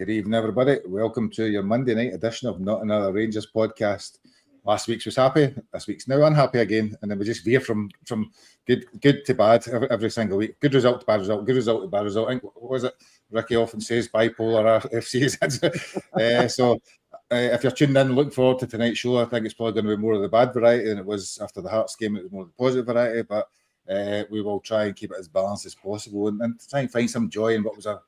Good evening, everybody. Welcome to your Monday night edition of Not Another Rangers podcast. Last week's was happy. This week's now unhappy again, and then we just veer from good to bad every single week. Good result to bad result. Good result to bad result. I think, what was it? Ricky often says bipolar FC. So if you're tuned in, looking forward to tonight's show. I think it's probably going to be more of the bad variety than it was after the Hearts game. It was more of the positive variety, but we will try and keep it as balanced as possible and try and find some joy in what was a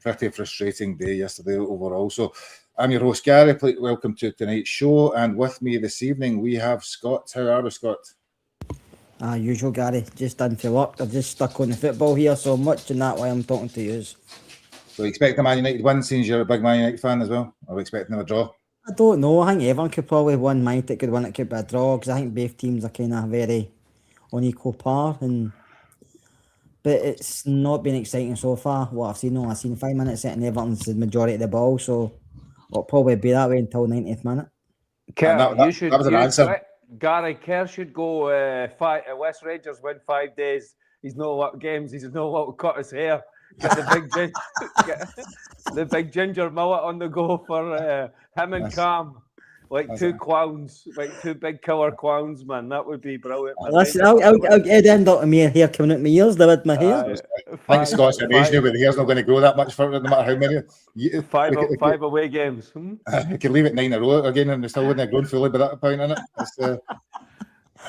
pretty frustrating day yesterday overall. So I'm your host, Gary. Welcome to tonight's show. And with me this evening, we have Scott. How are we, Scott? Usual, Gary. Just done for work. I've just stuck on the football here so much, and that's why I'm talking to you. So you expect a Man United win, since you're a big Man United fan as well? Are we expecting a draw? I don't know. I think everyone could probably win. Man United could win. It could be a draw, because I think both teams are kind of very on equal par. But it's not been exciting so far. What I've seen 5 minutes and Everton's the majority of the ball, so it'll probably be that way until 90th minute. Kerr, that was an answer. Gary Kerr should go. West Rangers win 5 days. He's no what games. He's no what cut his hair. Get the big ginger mullet on the go for him and Cam. Like two clowns, like two big killer clowns, man. That would be brilliant. Listen, I'll end up with my hair coming out my ears. There with my hair. I think Scott's amazing, but the hair's not going to grow that much for no matter how many. Five away games. We could leave it 9 in a row again, and we still wouldn't have grown fully by that point in it.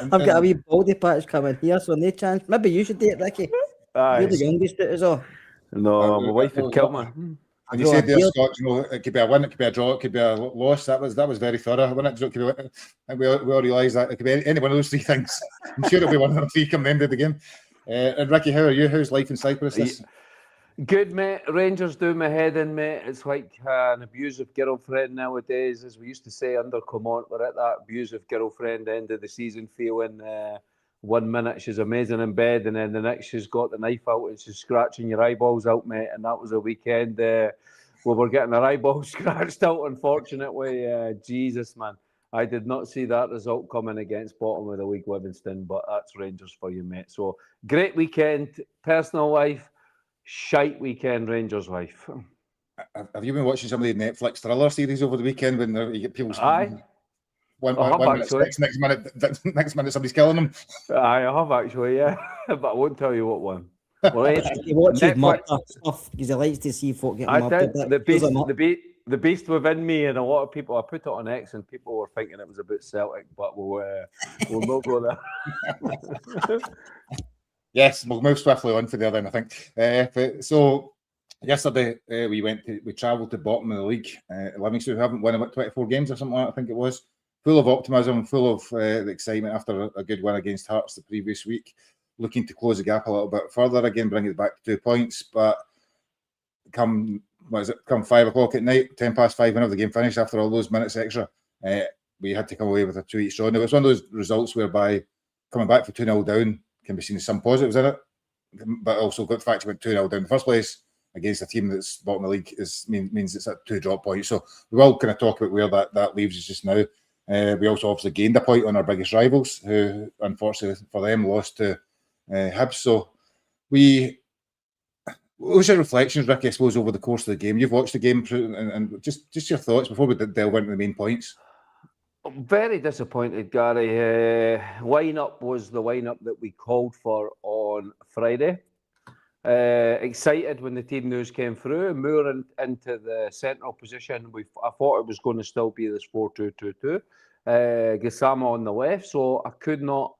I've got a wee baldy patch coming here, so no chance. Maybe you should do it, Ricky. You're the youngest at us all. No, my wife would kill me. And you said there, Scott, it could be a win, it could be a draw, it could be a loss. That was very thorough, wasn't it? I think we all realise that it could be any one of those three things. I'm sure it'll be one of the three come the end of the game. And Ricky, how are you? How's life in Cyprus? Good, mate. Rangers do my head in, mate. It's like an abusive girlfriend nowadays, as we used to say under Clement. We're at that abusive girlfriend end of the season feeling. 1 minute she's amazing in bed, and then the next she's got the knife out and she's scratching your eyeballs out, mate. And that was a weekend where we're getting our eyeballs scratched out, unfortunately. Jesus, man. I did not see that result coming against bottom of the league Livingston, but that's Rangers for you, mate. So great weekend, personal life, shite weekend, Rangers life. Have you been watching some of the Netflix thriller series over the weekend when you get people... Aye. One minute, next minute somebody's killing them. I have actually, yeah, but I won't tell you what one. Well, he watches murder stuff because he likes to see folk get murdered. The beast within me, and a lot of people. I put it on X, and people were thinking it was about Celtic, but we'll not go there. Yes, we'll move swiftly on for the other end, I think. So yesterday we travelled to bottom of the league. Livingston, who haven't won about 24 games or something like that, I think it was. Full of optimism, full of the excitement after a good win against Hearts the previous week. Looking to close the gap a little bit further again, bring it back to 2 points. But come 5 o'clock at night, 10 past 5, whenever the game finished, after all those minutes extra, we had to come away with a 2-each draw. Now, it was one of those results whereby coming back for 2-0 down can be seen as some positives in it, but also got the fact you went 2-0 down in the first place against a team that's bottom of the league means it's at 2 drop points. So we will kind of talk about where that leaves us just now. We also obviously gained a point on our biggest rivals, who unfortunately for them lost to Hibs. So what was your reflections, Ricky, I suppose, over the course of the game? You've watched the game and just your thoughts before we delve into the main points. I'm very disappointed, Gary. Line-up was the line-up that we called for on Friday. Excited when the team news came through. Moore into the central position. I thought it was going to still be this 4-2-2-2. Gassama on the left. So I could not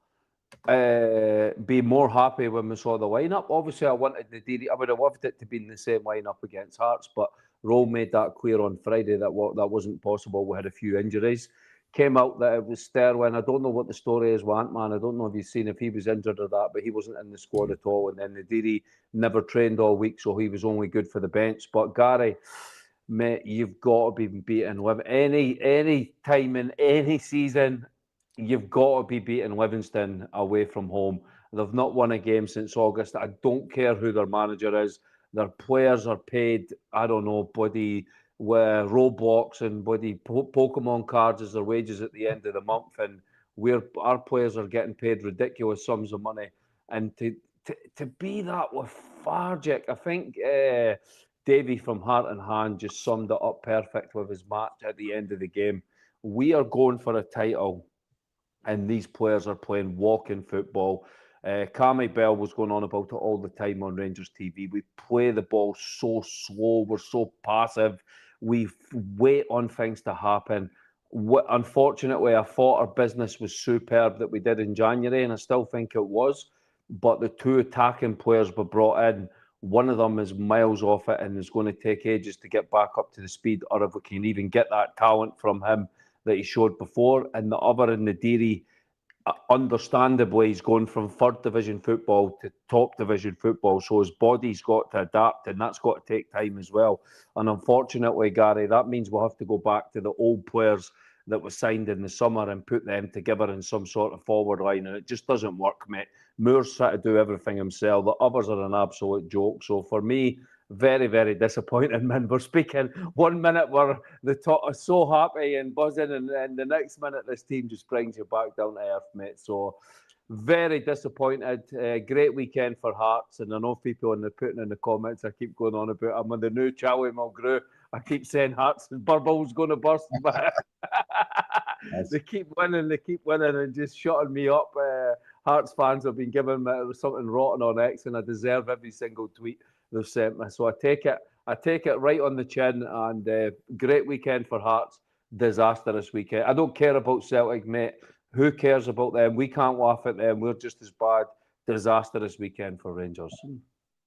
be more happy when we saw the lineup. Obviously, I would have loved it to be in the same lineup against Hearts, but Rowe made that clear on Friday that wasn't possible. We had a few injuries. Came out that it was Sterling. I don't know what the story is with Ant-Man. I don't know if you've seen if he was injured or that, but he wasn't in the squad at all. And then Nadiri never trained all week, so he was only good for the bench. But Gary, mate, you've got to be beating any time in any season. You've got to be beating Livingston away from home. They've not won a game since August. I don't care who their manager is. Their players are paid, I don't know, bloody Roblox and bloody Pokemon cards as their wages at the end of the month. And our players are getting paid ridiculous sums of money. And to be that lethargic, I think Davey from Heart and Hand just summed it up perfect with his match at the end of the game. We are going for a title, and these players are playing walking football. Cammy Bell was going on about it all the time on Rangers TV. We play the ball so slow. We're so passive. We wait on things to happen. Unfortunately, I thought our business was superb that we did in January, and I still think it was. But the two attacking players were brought in. One of them is miles off it and is going to take ages to get back up to the speed, or if we can even get that talent from him that he showed before. And the other in the Deary, understandably, he's going from third division football to top division football. So his body's got to adapt, and that's got to take time as well. And unfortunately, Gary, that means we'll have to go back to the old players that were signed in the summer and put them together in some sort of forward line. And it just doesn't work, mate. Moore's trying to do everything himself. The others are an absolute joke. So for me, very, very disappointing, man. We're speaking 1 minute we're the top are so happy and buzzing, and the next minute this team just brings you back down to earth, mate. So very disappointed. Great weekend for Hearts, and I know people in the putting in the comments I keep going on about I'm on the new Charlie Mulgrew. I keep saying Hearts and Burble's going to burst, but they keep winning, and just shutting me up. Hearts fans have been giving me something rotten on X, and I deserve every single tweet they've sent me. So I take it right on the chin, and great weekend for Hearts, disastrous weekend. I don't care about Celtic, mate. Who cares about them? We can't laugh at them. We're just as bad. Disastrous weekend for Rangers.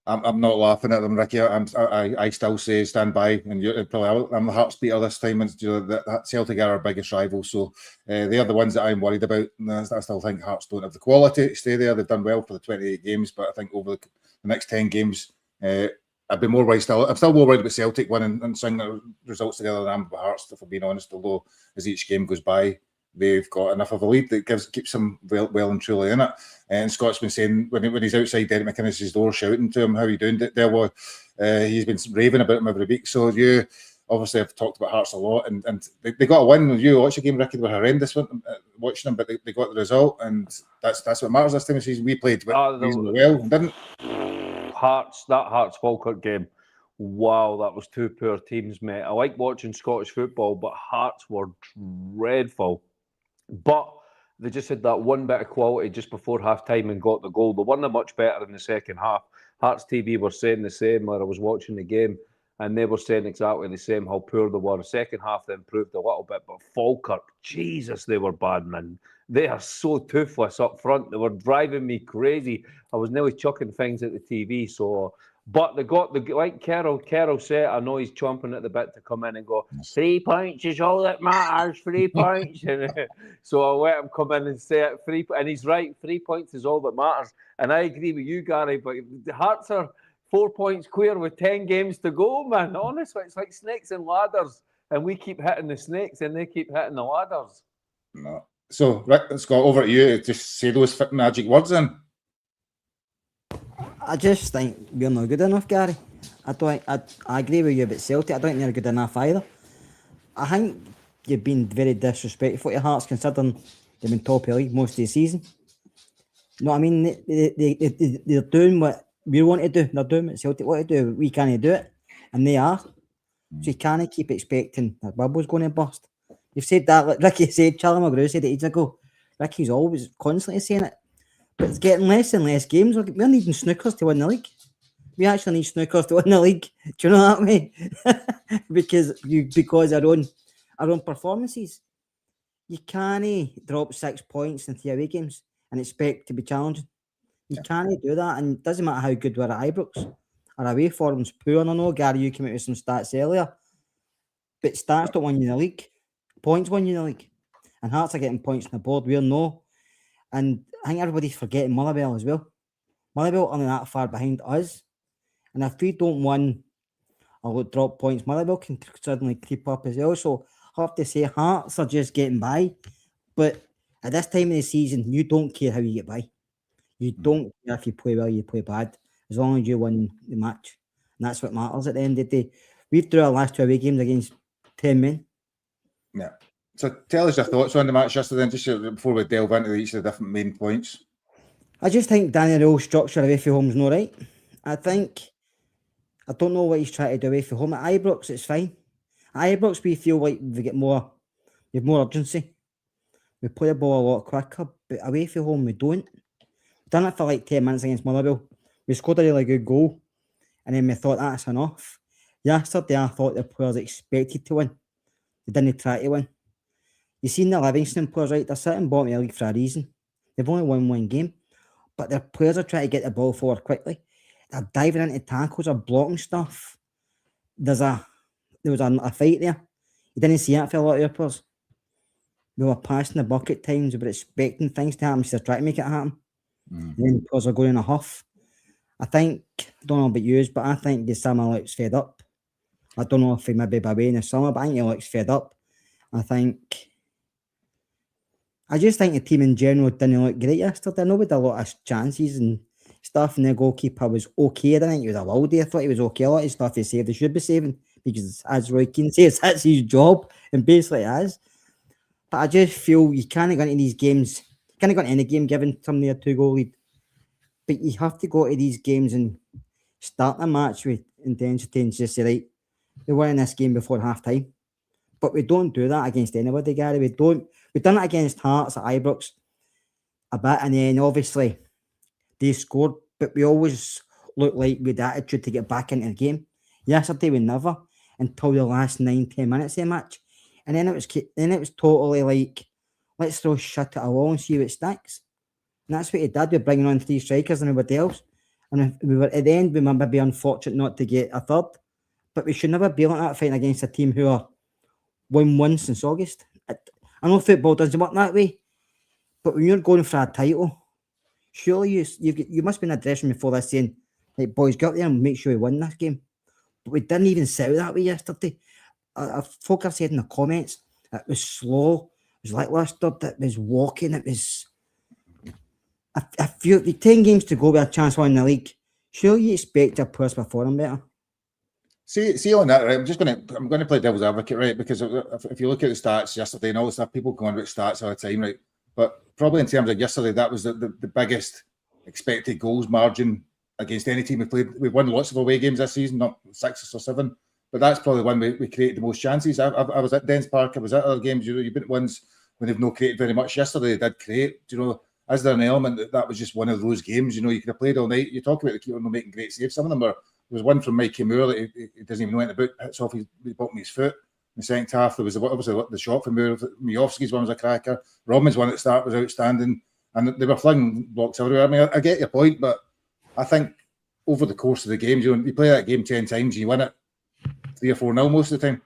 I'm not laughing at them, Ricky. I still say stand by, and I'm the Hearts beater this time. And that Celtic are our biggest rival, so they are the ones that I'm worried about. And I still think Hearts don't have the quality to stay there. They've done well for the 28 games, but I think over the next 10 games, I'd be more worried still. I'm still more worried about Celtic winning and stringing the results together than I am about Hearts, if I'm being honest. Although as each game goes by, they've got enough of a lead that keeps them well and truly in it. And Scott's been saying when he's outside Derek McInnes's door shouting to him, "How are you doing, Delwo?" He's been raving about him every week. So you obviously have talked about Hearts a lot, and they got a win. You watched the game, Ricky. They were horrendous watching them, but they got the result, and that's what matters this time of season. We played reasonably well, didn't? That Hearts Falkirk game. Wow, that was two poor teams, mate. I like watching Scottish football, but Hearts were dreadful. But they just had that one bit of quality just before half-time and got the goal. They weren't much better in the second half. Hearts TV were saying the same where I was watching the game, and they were saying exactly the same, how poor they were. The second half they improved a little bit, but Falkirk, Jesus, they were bad, man. They are so toothless up front. They were driving me crazy. I was nearly chucking things at the TV. But they got like Carol said, I know he's chomping at the bit to come in and go, 3 points is all that matters, 3 points. So I let him come in and say it, and he's right, 3 points is all that matters. And I agree with you, Gary, but the Hearts are 4 points clear with 10 games to go, man. Honestly, it's like snakes and ladders, and we keep hitting the snakes and they keep hitting the ladders. No. So, Rick, Scott, over at you. Just say those magic words in. I just think we're not good enough, Gary. I agree with you about Celtic. I don't think they're good enough either. I think you've been very disrespectful to Hearts, considering they've been top of the league most of the season. You know what I mean? They're doing what we want to do. They're doing what Celtic want to do. We can't do it, and they are. So you can't keep expecting that bubble's going to burst. You've said that, like Ricky said, Charlie McGrew said it ages ago. Ricky's always constantly saying it. But it's getting less and less games. We're needing snookers to win the league. We actually need snookers to win the league. Do you know that way? because our own performances. You can't drop 6 points in 3 away games and expect to be challenging. You can't do that, and it doesn't matter how good we're at Ibrox. Our away form's poor. And I know, Gary, you came out with some stats earlier, but stats don't win you the league. Points win you the league. And Hearts are getting points on the board. We're no. And I think everybody's forgetting Motherwell as well. Motherwell aren't that far behind us. And if we don't win or drop points, Motherwell can suddenly creep up as well. So I have to say, Hearts are just getting by. But at this time of the season, you don't care how you get by. You don't care if you play well, you play bad, as long as you win the match. And that's what matters at the end of the day. We've drew our last 2 away games against 10 men. Yeah. So tell us your thoughts on the match yesterday, just before we delve into each of the different main points. I just think Danny Rowell's structure away from home's not right. I think I don't know what he's trying to do away from home. At Ibrox, it's fine. At Ibrox, we feel like we have more urgency. We play the ball a lot quicker, but away from home, we don't. We've done it for like 10 minutes against Motherwell. We scored a really good goal, and then we thought that's enough. Yesterday, I thought the players expected to win. They didn't try to win. You've seen the Livingston players, right? They're sitting bottom of the league for a reason. They've only won one game, but their players are trying to get the ball forward quickly. They're diving into tackles, they're blocking stuff. There was a fight there. You didn't see it for a lot of your players. We were passing the buck at times. We were expecting things to happen. So they're trying to make it happen. And then players are going in a huff. I think, I don't know about you, but I think Gassama looks fed up. I don't know if he maybe be away in the summer, but I think he looks fed up. I just think the team in general didn't look great yesterday. I know we had a lot of chances and stuff, and the goalkeeper was okay. I didn't think he was a worldie. I thought he was okay. A lot of stuff he saved, he should be saving, because as Roy Keane says, that's his job, and basically it is. But I just feel you can't go into these games, you can't go into any game giving somebody a 2-goal lead. But you have to go to these games and start the match with intensity and just say, right, we're winning this game before half time. But we don't do that against anybody, Gary. We've done it against Hearts at Ibrox a bit, and then obviously they scored, but we always look like we had attitude to get back into the game. Yesterday we never, until the last 9-10 minutes of the match. And then it was totally like, let's throw shit it along and see what sticks. And that's what he did. We're bringing on 3 strikers and everybody else. And if we were at the end, we might be unfortunate not to get a third. But we should never be like that fighting against a team who are won since August. I know football doesn't work that way, but when you're going for a title, surely you must be in a dressing room before this saying, like, boys, get up there and make sure we win this game. But we didn't even sit that way yesterday. Folk have said in the comments, it was slow, it was lacklustre, it was walking, it was... I feel the 10 games to go with a chance to win the league, surely you expect your players to perform better. See on that, right? I'm going to play devil's advocate, right? Because if you look at the stats yesterday and all the stuff, people go on about stats all the time, right? But probably in terms of yesterday, that was the biggest expected goals margin against any team we played. We've won lots of away games this season, not 6 or 7, but that's probably one we created the most chances. I was at Dens Park, I was at other games. You've been at ones when they've not created very much. Yesterday they did create. Is there an element that was just one of those games? You could have played all night. You talk about the keeper not making great saves. Some of them were. There was one from Mikey Moore that he doesn't even know anything about. Hits off his bottom of his foot. In the second half, there was obviously the shot from Moore. Miovski's one was a cracker. Robin's one at the start was outstanding. And they were flinging blocks everywhere. I mean, I get your point, but I think over the course of the games, you play that game 10 times and you win it 3 or 4-0 most of the time.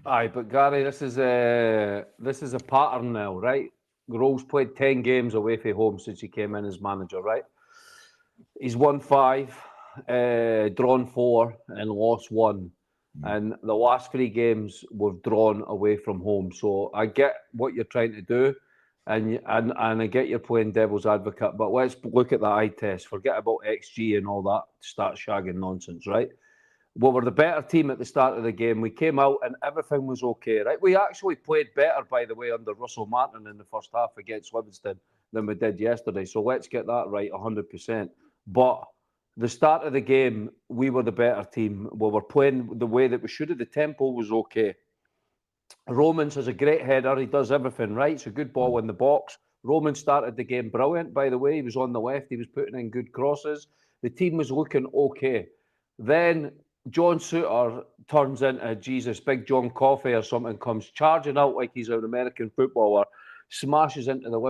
Aye, but Gary, this is a pattern now, right? Groves played 10 games away from home since he came in as manager, right? He's won 5, drawn 4, and lost 1. And the last 3 games we've drawn away from home. So I get what you're trying to do, and I get you're playing devil's advocate. But let's look at the eye test. Forget about XG and all that. Start shagging nonsense, right? We were the better team at the start of the game. We came out and everything was okay, right? We actually played better, by the way, under Russell Martin in the first half against Livingston than we did yesterday. So let's get that right 100%. But the start of the game, we were the better team. We were playing the way that we should have. The tempo was okay. Romans has a great header. He does everything right. It's a good ball in the box. Roman started the game brilliant, by the way. He was on the left. He was putting in good crosses. The team was looking okay. Then John Suter turns into Jesus, Big John Coffey or something, comes charging out like he's an American footballer, smashes into the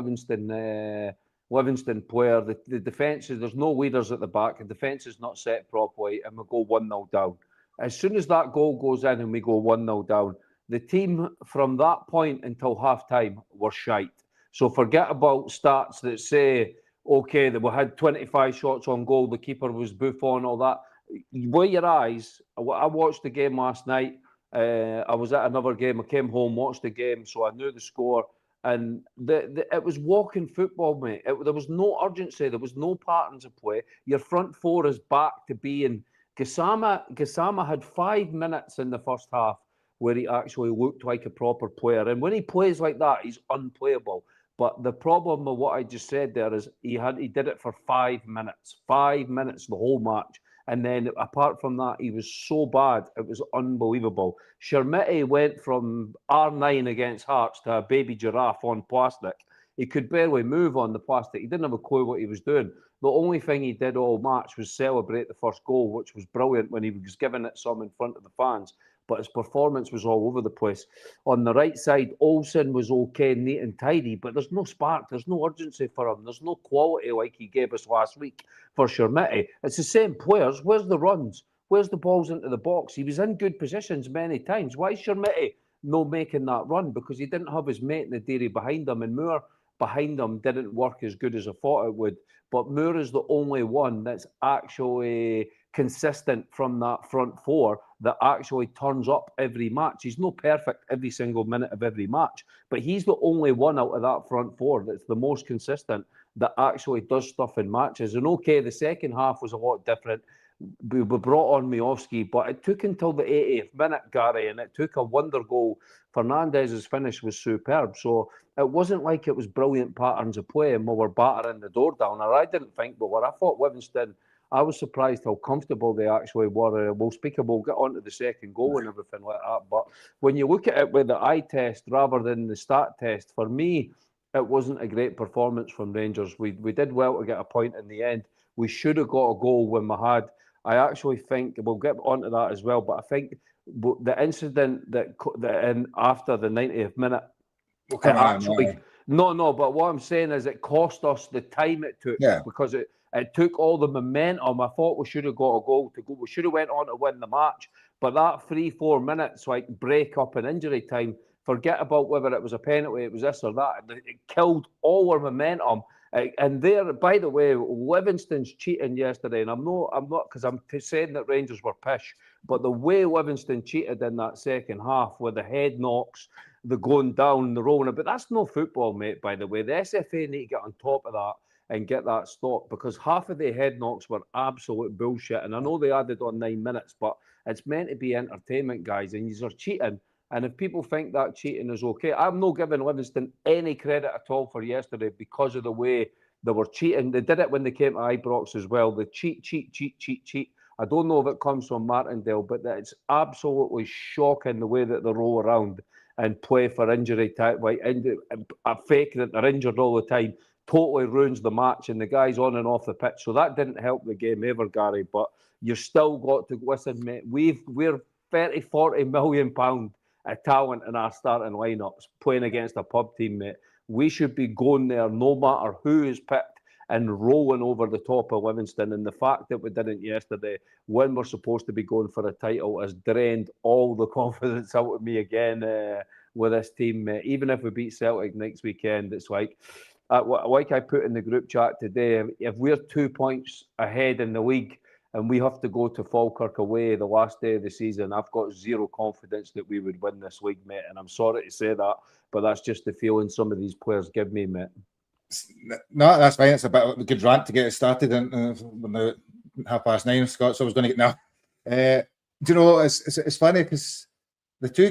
Livingston player. The defence is, there's no leaders at the back. The defence is not set properly, and we go 1-0 down. As soon as that goal goes in and we go 1-0 down, the team from that point until half-time were shite. So forget about stats that say, okay, that we had 25 shots on goal, the keeper was Buffon, all that. With your eyes, I watched the game last night. I was at another game. I came home, watched the game, so I knew the score. And it was walking football, mate. There was no urgency. There was no patterns of play. Your front 4 is back to being... Gassama had 5 minutes in the first half where he actually looked like a proper player. And when he plays like that, he's unplayable. But the problem with what I just said there is he did it for 5 minutes. 5 minutes the whole match. And then apart from that, he was so bad, it was unbelievable. Shermiti went from R9 against Hearts to a baby giraffe on plastic. He could barely move on the plastic. He didn't have a clue what he was doing. The only thing he did all match was celebrate the first goal, which was brilliant when he was giving it some in front of the fans. But his performance was all over the place. On the right side, Olsen was okay, neat and tidy, but there's no spark, there's no urgency for him, there's no quality like he gave us last week for Shermiti. It's the same players. Where's the runs? Where's the balls into the box? He was in good positions many times. Why is Shermiti no making that run? Because he didn't have his mate in the dairy behind him, and Moore behind him didn't work as good as I thought it would. But Moore is the only one that's actually consistent from that front four that actually turns up every match. He's not perfect every single minute of every match, but he's the only one out of that front four that's the most consistent that actually does stuff in matches. And okay, the second half was a lot different. We brought on Miovski, but it took until the 80th minute, Gary, and it took a wonder goal. Fernandez's finish was superb. So it wasn't like it was brilliant patterns of play and we were battering the door down. Or I didn't think we were. I thought Livingston, I was surprised how comfortable they actually were. We'll speak about, we'll get on to the second goal and everything like that. But when you look at it with the eye test rather than the stat test, for me, it wasn't a great performance from Rangers. We did well to get a point in the end. We should have got a goal when we had. I actually think, we'll get onto that as well, but I think the incident that after the 90th minute, no, but what I'm saying is it cost us the time it took because it took all the momentum. I thought we should have got a goal to go. We should have went on to win the match, but that 3-4 minutes like break up in injury time, forget about whether it was a penalty, it was this or that. It killed all our momentum. And there, by the way, Livingston's cheating yesterday, and I'm not, because I'm saying that Rangers were pish, but the way Livingston cheated in that second half with the head knocks, the going down, the rolling, but that's no football, mate, by the way. The SFA need to get on top of that and get that stopped, because half of the head knocks were absolute bullshit. And I know they added on 9 minutes, but it's meant to be entertainment, guys, and you're cheating. And if people think that cheating is okay, I'm not giving Livingston any credit at all for yesterday because of the way they were cheating. They did it when they came to Ibrox as well. The cheat. I don't know if it comes from Martindale, but it's absolutely shocking the way that they roll around and play for injury time. Like, a fake that they're injured all the time totally ruins the match, and the guys on and off the pitch. So that didn't help the game ever, Gary. But you've still got to listen, mate. We're 30-40 million pound a talent in our starting lineups playing against a pub team, mate. We should be going there no matter who is picked and rolling over the top of Livingston. And the fact that we didn't yesterday, when we're supposed to be going for a title, has drained all the confidence out of me again with this team, mate. Even if we beat Celtic next weekend, it's like I put in the group chat today, if we're 2 points ahead in the league and we have to go to Falkirk away the last day of the season, I've got zero confidence that we would win this league, mate. And I'm sorry to say that, but that's just the feeling some of these players give me, mate. No, that's fine. It's a bit of a good rant to get it started when the 9:30, Scott. So I was going to get now. Do you know, it's funny because the two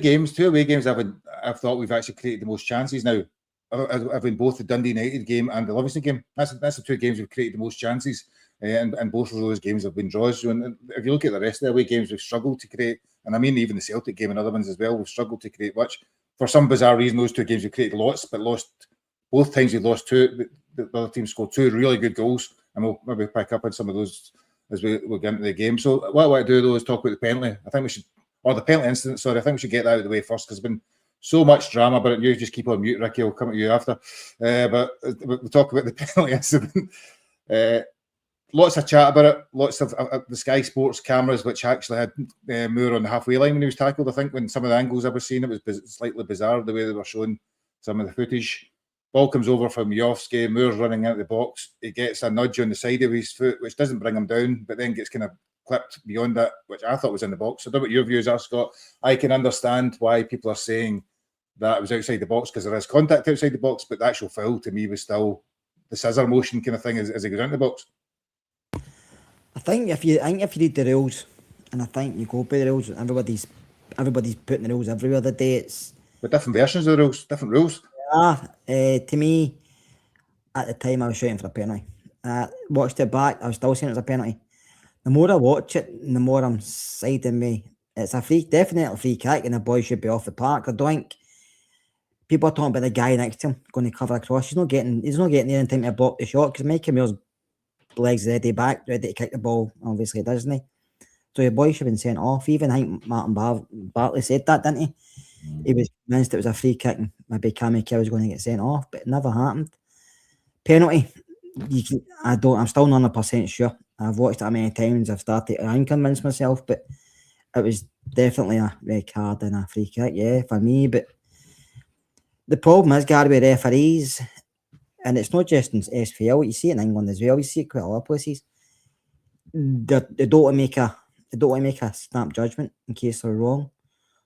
away games, I've thought we've actually created the most chances now. I've been both the Dundee United game and the Livingston game. That's the two games we've created the most chances. And both of those games have been draws. And if you look at the rest of the away games, we've struggled to create, and I mean even the Celtic game and other ones as well, we've struggled to create much. For some bizarre reason, those two games we created lots, but lost both times. We lost two. The other team scored two really good goals, and we'll maybe pick up on some of those as we get into the game. So what I want to do though is talk about the penalty. I think we should, or the penalty incident. Sorry, I think we should get that out of the way first because there's been so much drama about it. You just keep on mute, Ricky. I'll come at you after. But we'll talk about the penalty incident. Lots of chat about it. Lots of the Sky Sports cameras, which actually had Moore on the halfway line when he was tackled. I think when some of the angles I was seeing, it was slightly bizarre the way they were showing some of the footage. Ball comes over from Miovski. Moore's running out of the box. He gets a nudge on the side of his foot, which doesn't bring him down, but then gets kind of clipped beyond that, which I thought was in the box. I don't know what your views are, Scott. I can understand why people are saying that it was outside the box because there is contact outside the box, but the actual foul to me was still the scissor motion kind of thing as he goes into the box. I think if you read the rules, and I think you go by the rules, everybody's putting the rules everywhere the day. It's but different versions of the rules, different rules. To me, at the time I was shooting for a penalty. Watched it back, I was still saying it was a penalty. The more I watch it, the more I'm siding me. It's definitely a free kick, and the boy should be off the park. I don't think people are talking about the guy next to him going to cover across. He's not getting there in time to block the shot because Mike Camille's legs ready back, ready to kick the ball. Obviously, doesn't he? So your boy should have been sent off. Even I think Martin Bartley said that, didn't he? He was convinced it was a free kick and maybe Cammy Kerr was going to get sent off, but it never happened. Penalty. I'm still not 100% sure. I've watched it many times. I've started to unconvince myself, but it was definitely a red card and a free kick, yeah, for me. But the problem is, Gary, with referees, and it's not just in SPL, you see it in England as well, you see it quite a lot of places. They don't want to make a snap judgment in case they're wrong.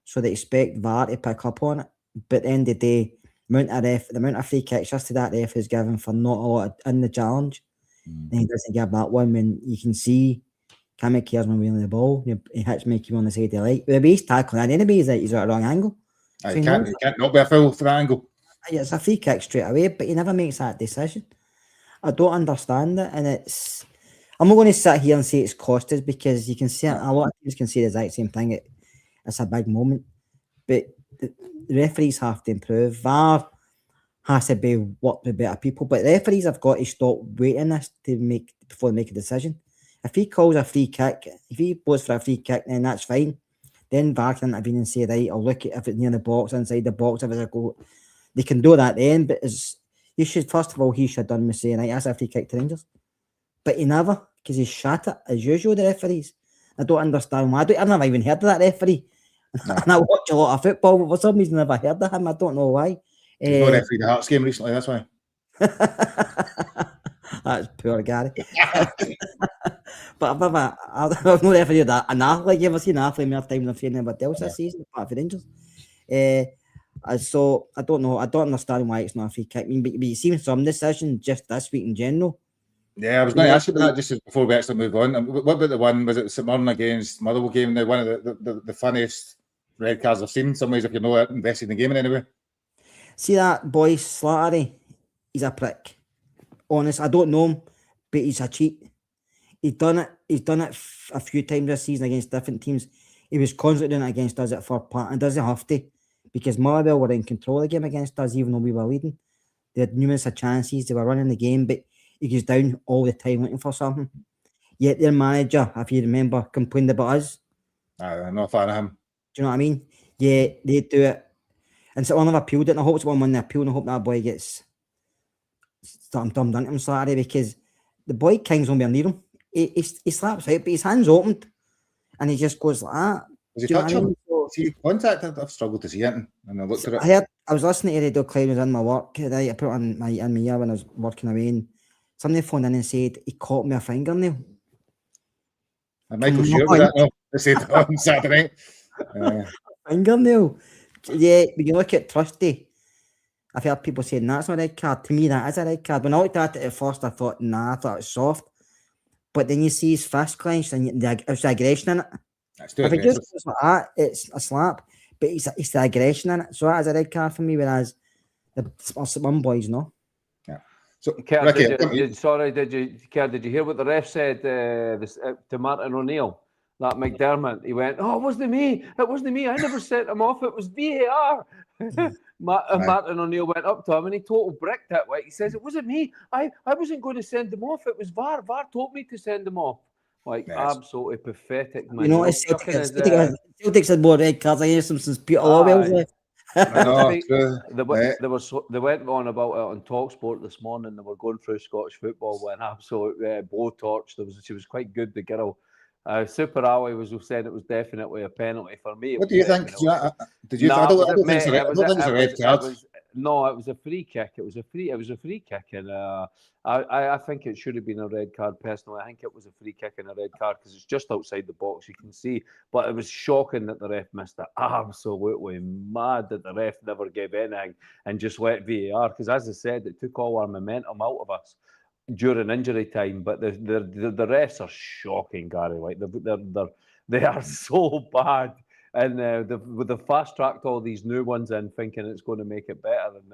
So they expect VAR to pick up on it. But at the end of the day, the amount of free kicks just to that ref is given for not a lot in the challenge. And he doesn't give that one when you can see Cammy Kerr's not winning the ball. He hits Mickey on the side of the light. But he's tackling anyway, he's at a wrong angle. So he can't not be a foul for that angle. It's a free kick straight away, but he never makes that decision. I don't understand it, and I'm not going to sit here and say it's cost us because you can see a lot of teams can say the exact same thing. It's a big moment, but the referees have to improve. VAR has to be worked with better people, but referees have got to stop waiting this before they make a decision. If he calls a free kick, if he goes for a free kick, then that's fine. Then VAR can intervene and say, right, I'll look at if it's near the box, inside the box, if it's a goal. They can do that then, but he should have done with saying, right, that's a free kick to Rangers. But he never, because he shot it as usual, the referees. I don't understand why. I've never even heard of that referee. No. And I watch a lot of football, but for some reason I've never heard of him. I don't know why. He's not refereed the Hearts game recently, that's why. That's poor Gary. But I've not refereed that. An athlete, you ever seen an athlete more times than I've seen anybody else this season, apart from Rangers? So I don't know. I don't understand why it's not a free kick. I mean, but you've seen some decisions just this week in general. Yeah, I was going to ask you about that just before we actually move on. What about the one? Was it St Mirren against Motherwell game? Now, one of the funniest red cards I've seen. In some ways, if you're not invested in the game in any way. See that boy Slattery? He's a prick. Honest, I don't know him, but he's a cheat. He's done it a few times this season against different teams. He was constantly doing it against us at third part and doesn't have to because Motherwell were in control of the game against us, even though we were leading. They had numerous chances. They were running the game, but he goes down all the time looking for something. Yet their manager, if you remember, complained about us. I'm not a fan of him. Do you know what I mean? Yeah, they do it. And so one have appealed it, and I hope it's one when they appeal, and I hope that boy gets something dumbed into him Saturday because the boy King's on near him. He slaps out, but his hand's opened, and he just goes like that. Was he touching him? See contact? I've struggled to see it, and I looked at it. I was listening to Radio Clyde in my work. I put it on my ear when I was working away, and somebody phoned in and said he caught me a fingernail. And Michael Shearer was that? No, they said on Saturday night. Fingernail. Yeah, when you look at Trusty, I've heard people saying that's not a red card. To me, that is a red card. When I looked at it at first, I thought, I thought it was soft. But then you see his fist clenched and there's aggression in it. If it just goes like that, it's a slap. But it's the aggression in it. So that is a red card for me, whereas the one boys, no. Yeah. So, Kerr, Ricky, did you hear what the ref said to Martin O'Neill? That McDermott, he went, "Oh, it wasn't me. It wasn't me. I never sent him off. It was VAR." Martin O'Neill went up to him and he total bricked it. He says, "It wasn't me. I wasn't going to send him off. It was VAR. VAR told me to send him off." Absolutely pathetic, man. You know, Celtic's had more red cards against them since Peter Lawwell's left. They went on about it on TalkSport this morning. They were going through Scottish football with an absolute blowtorch. She was quite good, the girl. Super Ali was saying it was definitely a penalty for me. What do you think? Did you? I don't think it's a red card. No, it was a free kick. It was a free kick, and I think it should have been a red card. Personally, I think it was a free kick and a red card because it's just outside the box. You can see, but it was shocking that the ref missed it. Absolutely mad that the ref never gave anything and just let VAR. Because as I said, it took all our momentum out of us during injury time. But the refs are shocking, Gary. Like they are so bad. And they've fast-tracked all these new ones in, thinking it's going to make it better, and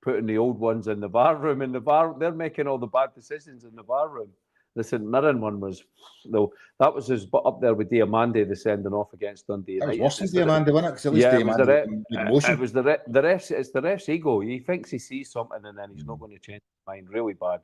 putting the old ones in the VAR room. In the VAR, they're making all the bad decisions in the VAR room. The St Mirren one was, though, that was as up there with Diamande, the sending off against Dundee That was United. worse than Diamande, wasn't it? Because at least Yeah, it was the Diamande made motion. it was the ref's. It's the ref's ego. He thinks he sees something, and then he's not going to change his mind. Really bad.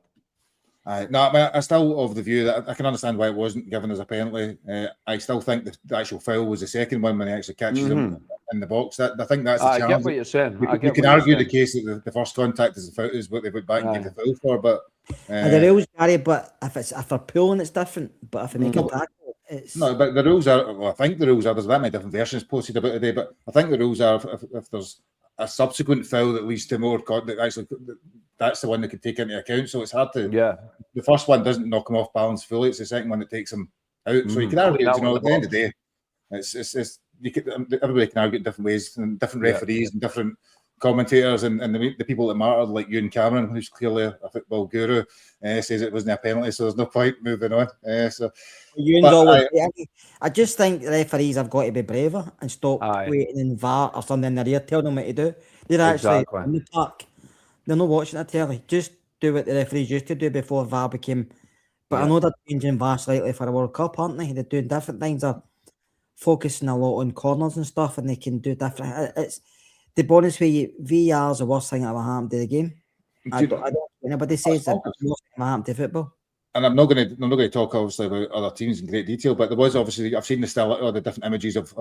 No, I mean, I still of the view that I can understand why it wasn't given as a penalty. I still think the actual foul was the second one when he actually catches him in the box. I think that's the I challenge. get what you're saying. You can argue the case that the first contact is the foul, is what they went back and gave the foul for, but the rules, Gary. But if they're pulling, it's different. But if they make a tackle, it's no. But the rules are. Well, I think the rules are. There's that many different versions posted about today, but I think the rules are if there's a subsequent foul that leads to more contact, actually, that's the one that can take into account. So it's hard to. Yeah. The first one doesn't knock him off balance fully. It's the second one that takes him out. So you can argue, at the end of the day, it's everybody can argue in different ways, and different referees and different commentators, and the people that matter, like Ewan Cameron, who's clearly a football guru, says it wasn't a penalty, so there's no point moving on. I just think the referees have got to be braver and stop waiting in VAR or something in their ear, tell them what to do. They're actually in the park. They're not watching the telly. Just do what the referees used to do before VAR became. But I know they're changing VAR slightly for a World Cup, aren't they? They're doing different things. They're focusing a lot on corners and stuff, and they can do different. It's to be honest with you, VAR is the worst thing that ever happened to the game. I don't. Anybody says that it's the worst thing that happened to football. And I'm not going to talk obviously about other teams in great detail, but there was obviously, I've seen the different images of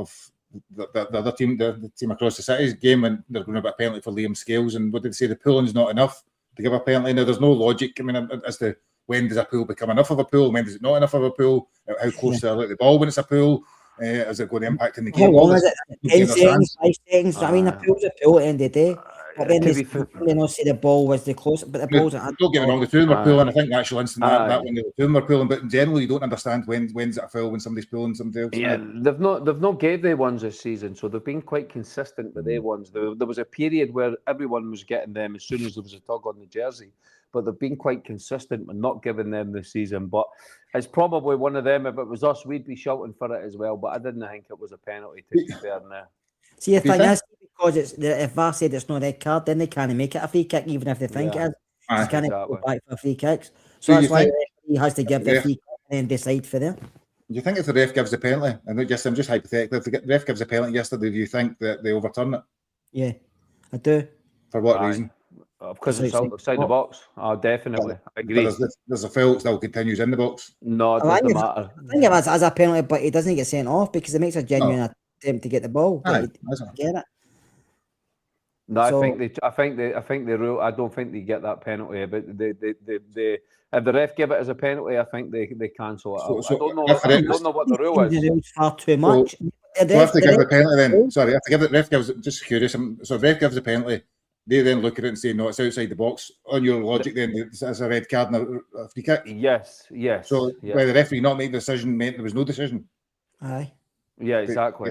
the other team, the team across the city's game, and they're going to have a penalty for Liam Scales, and what did they say? The pulling's not enough to give a penalty. Now there's no logic. I mean, as to when does a pull become enough of a pull? When does it not enough of a pull? How close are they the ball when it's a pull? Is it going to impact in the game? How long is it? 10 seconds, 5 seconds. I mean, a pull's a pull at the end of the day. But then they not say the ball was the close, but the ball's don't get me wrong, the two of them are pulling. I think the actual instant that when the two of them are pulling, but in general you don't understand when's it a foul when somebody's pulling somebody else. Yeah, they've not gave their ones this season, so they've been quite consistent with their ones. There was a period where everyone was getting them as soon as there was a tug on the jersey, but they've been quite consistent with not giving them this season. But it's probably one of them. If it was us, we'd be shouting for it as well. But I didn't think it was a penalty, to be fair now. See, the thing is, because if VAR said it's not a red card, then they can't make it a free kick, even if they think it is. They can't go back for free kicks. So that's why the referee has to give the free kick and then decide for them. Do you think if the ref gives the penalty, and I'm just hypothetical, if the ref gives the penalty yesterday, do you think that they overturn it? Yeah, I do. For what reason? Because it's outside the box. Oh, definitely. I agree. There's a foul that still continues in the box. No, it doesn't matter. I think it was as a penalty, but he doesn't get sent off because it makes a genuine attempt to get the ball. Get it. No, I think the rule. I don't think they get that penalty. But if the ref give it as a penalty, I think they cancel it out. I don't know what the rule is. The rule's far too much. So if they give the penalty, then sorry, if they give the ref gives, just curious. So if the ref gives the penalty, they then look at it and say, no, it's outside the box. On your logic, then it's a red card and a free kick. Yes. So why the referee not make the decision meant there was no decision. Aye. Yeah, exactly.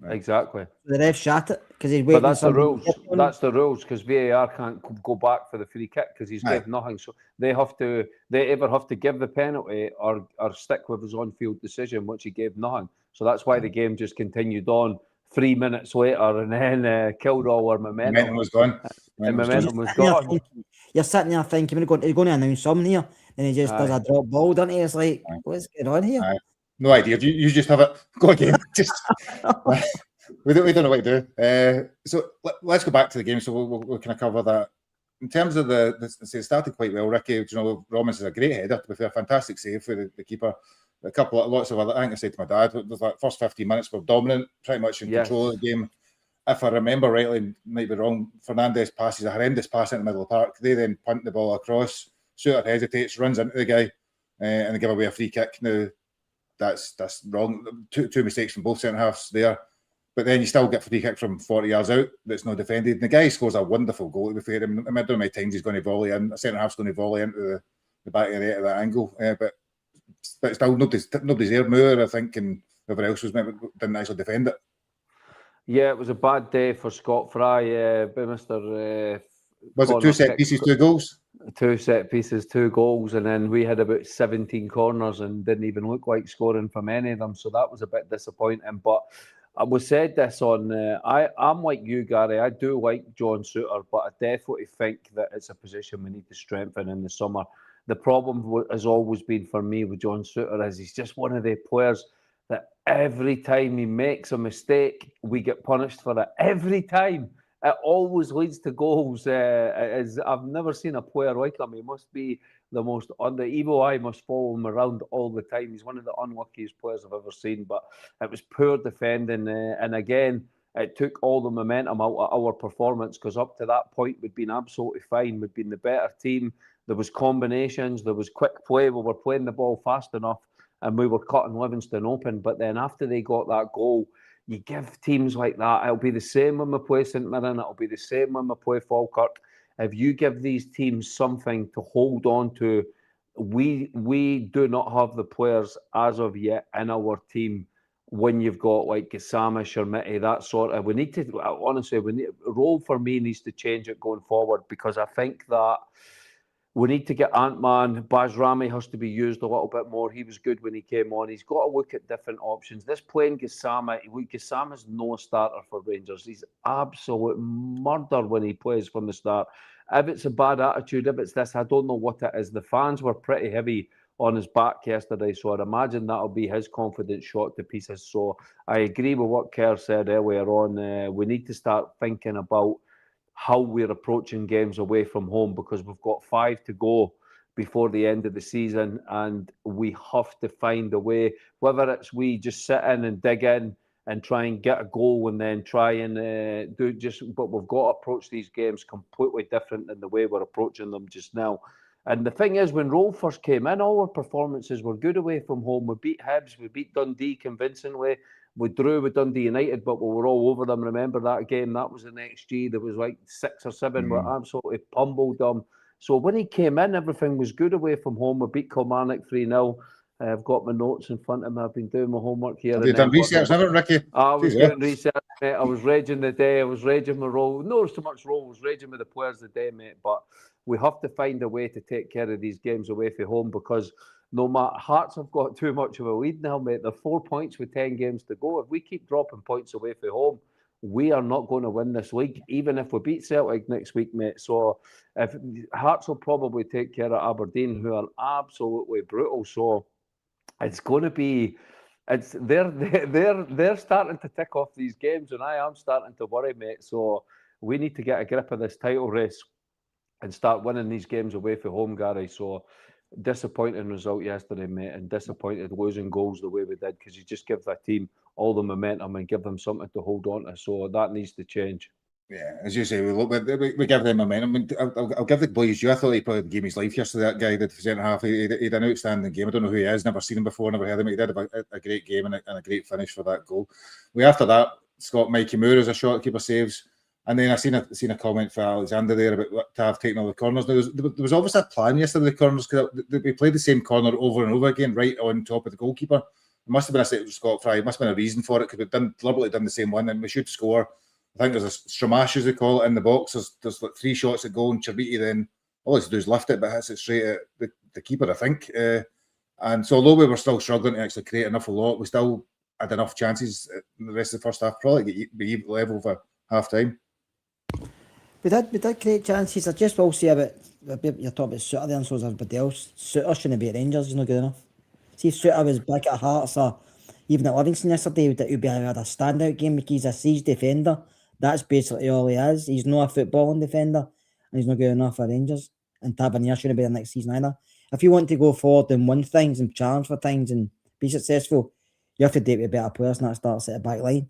Exactly. The ref shot it because he's waiting. But that's the rules. That's the rules because VAR can't go back for the free kick because he's gave nothing. So they either have to give the penalty or stick with his on-field decision, which he gave nothing. So that's why the game just continued on 3 minutes later, and then killed all our momentum. Momentum was gone. Momentum was gone. You're sitting there thinking, he's going to announce something here, and he just does a drop ball, doesn't he? It's like, what's going on here? No idea. You just have it. Go again. Just we don't know what to do. So let's go back to the game. So we'll kind of cover that. In terms of it started quite well. Ricky, Robbins is a great header. To be fair, fantastic save for the keeper. Lots of other. I think I said to my dad, the first 15 minutes were dominant, pretty much in control of the game. If I remember rightly, might be wrong. Fernandez passes a horrendous pass into the middle of the park. They then punt the ball across. Suter hesitates, runs into the guy, and they give away a free kick. Now that's wrong. Two mistakes from both centre halves there. But then you still get free kick from 40 yards out that's not defended. And the guy scores a wonderful goal. To be fair, I don't know how many times he's going to volley in. A centre half's going to volley into the back of the net at that angle. But still, nobody's there. Moore, I think, and whoever else didn't actually defend it. Yeah, it was a bad day for Scott Fry. By Mr. Was it 2 set pieces, 2 goals? 2 set pieces, 2 goals, and then we had about 17 corners and didn't even look like scoring from any of them. So that was a bit disappointing. But I was said this on. I'm like you, Gary. I do like John Suter, but I definitely think that it's a position we need to strengthen in the summer. The problem has always been for me with John Souttar is he's just one of the players that every time he makes a mistake, we get punished for it. Every time. It always leads to goals. I've never seen a player like him. He must be the most, the evil eye must follow him around all the time. He's one of the unluckiest players I've ever seen, but it was poor defending. And again, it took all the momentum out of our performance, because up to that point, we'd been absolutely fine. We'd been the better team. There was combinations. There was quick play. We were playing the ball fast enough, and we were cutting Livingston open. But then after they got that goal, you give teams like that, it'll be the same when we play St Mirren, it'll be the same when we play Falkirk. If you give these teams something to hold on to, we do not have the players as of yet in our team. When you've got like Gassama, Shermiti, that sort of, we need to, honestly, role for me needs to change it going forward, because I think that we need to get Ant-Man. Bajrami has to be used a little bit more. He was good when he came on. He's got to look at different options. This playing Gassama's no starter for Rangers. He's absolute murder when he plays from the start. If it's a bad attitude, if it's this, I don't know what it is. The fans were pretty heavy on his back yesterday, so I'd imagine that'll be his confidence shot to pieces. So I agree with what Kerr said earlier on. We need to start thinking about how we're approaching games away from home, because we've got 5 to go before the end of the season, and we have to find a way, whether it's we just sit in and dig in and try and get a goal and then try and but we've got to approach these games completely different than the way we're approaching them just now. And the thing is, when Roll first came in, all our performances were good away from home. We beat Hibs, we beat Dundee convincingly. We drew with Dundee United, but we were all over them. Remember that game? That was an XG. There was like 6 or 7. We absolutely pummeled them. So when he came in, everything was good away from home. We beat Kilmarnock 3-0. I've got my notes in front of me. I've been doing my homework here. Have you done research, haven't Ricky? I was doing research, mate. I was raging the day. I was raging my role. Not so much role. I was raging with the players the day, mate. But we have to find a way to take care of these games away from home, because no matter, Hearts have got too much of a lead now, mate. They're 4 points with 10 games to go. If we keep dropping points away from home, we are not going to win this league, even if we beat Celtic next week, mate. So if Hearts will probably take care of Aberdeen, who are absolutely brutal. So it's going to be, they're starting to tick off these games, and I am starting to worry, mate. So we need to get a grip of this title race and start winning these games away from home, Gary. So disappointing result yesterday, mate, and disappointed losing goals the way we did, because you just give that team all the momentum and give them something to hold on to. So that needs to change. Yeah, as you say, we give them momentum. I'll give the boys you. I thought he probably gave his life yesterday. That guy did for centre half. He had an outstanding game. I don't know who he is. Never seen him before. Never heard him. He did a great game and a great finish for that goal. After that, Scott Mikey Moore as a shot keeper saves. And then I seen a comment for Alexander there about Tav taking all the corners. Now, there was obviously a plan yesterday with the corners, because we played the same corner over and over again, right on top of the goalkeeper. It must have been a Scott Fry. It must have been a reason for it, because we've deliberately done the same one, and we should score. I think there's a stramash, as they call it, in the box. There's like 3 shots at goal, and Cherviti then all he has to do is lift it, but hits it straight at the keeper, I think. And so although we were still struggling to actually create enough a lot, we still had enough chances in the rest of the first half, probably be level for half time. We did create chances. I just will say about, you're talking about Souttar there, and so is everybody else. Souttar shouldn't be at Rangers. He's not good enough. See if Souttar was back at Hearts or even at Livingston yesterday, he'd had a standout game, because he's a siege defender. That's basically all he is. He's not a footballing defender, and he's not good enough for Rangers. And Tavernier shouldn't be there next season either. If you want to go forward and win things and challenge for things and be successful, you have to do it with better players, and that starts at the back line.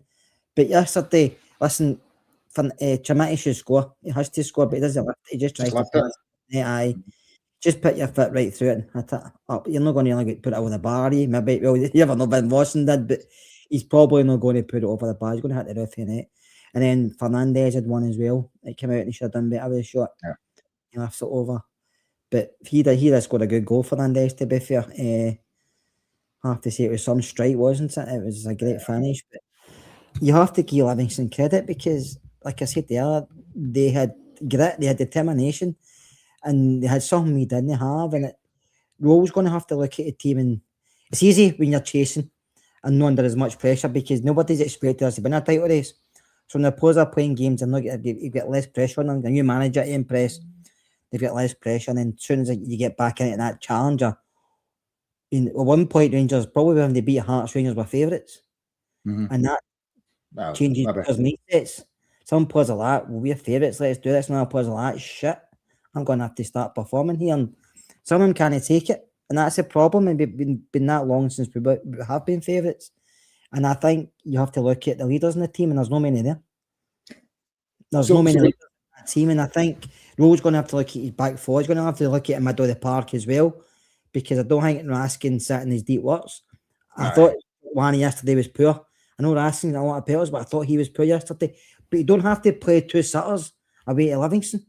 But yesterday, listen, Chermiti should score. He has to score, but he doesn't lift it. He just tries to put it. Aye. Just put your foot right through it and hit it up. You're not going to put it over the bar. Maybe, well, you never know when Lawson did, but he's probably not going to put it over the bar. He's going to hit the roof of the net. And then Fernandez had one as well. It came out and he should have done better with the shot. Yeah. He lifts it over. But he did score a good goal, Fernandez, to be fair. I have to say it was some strike, wasn't it? It was a great finish. But you have to give Livingston credit, because, like I said there, they had grit, they had determination, and they had something we didn't have. And we're always going to have to look at the team, and it's easy when you're chasing and not under as much pressure, because nobody's expected us to win a title race. So when the players are playing games and you get less pressure on them, and you manage it to impress, they've got less pressure, and then as soon as you get back into that challenger, at one point Rangers probably when they beat Hearts, Rangers were favourites, and that changes players' mindsets. Some players are like, well, we're favourites, let's do this, and other players are like, shit, I'm going to have to start performing here, and some of them can't take it, and that's a problem, and we've been that long since we have been favourites, and I think you have to look at the leaders in the team, and there's no many there. There's no many leaders in that team, and I think Rowe's going to have to look at his back four. He's going to have to look at the middle of the park as well, because I don't think Raskin sat in his deep works. I thought Wani yesterday was poor. I know Raskin a lot of penalties, but I thought he was poor yesterday. But you don't have to play two sitters away to Livingston.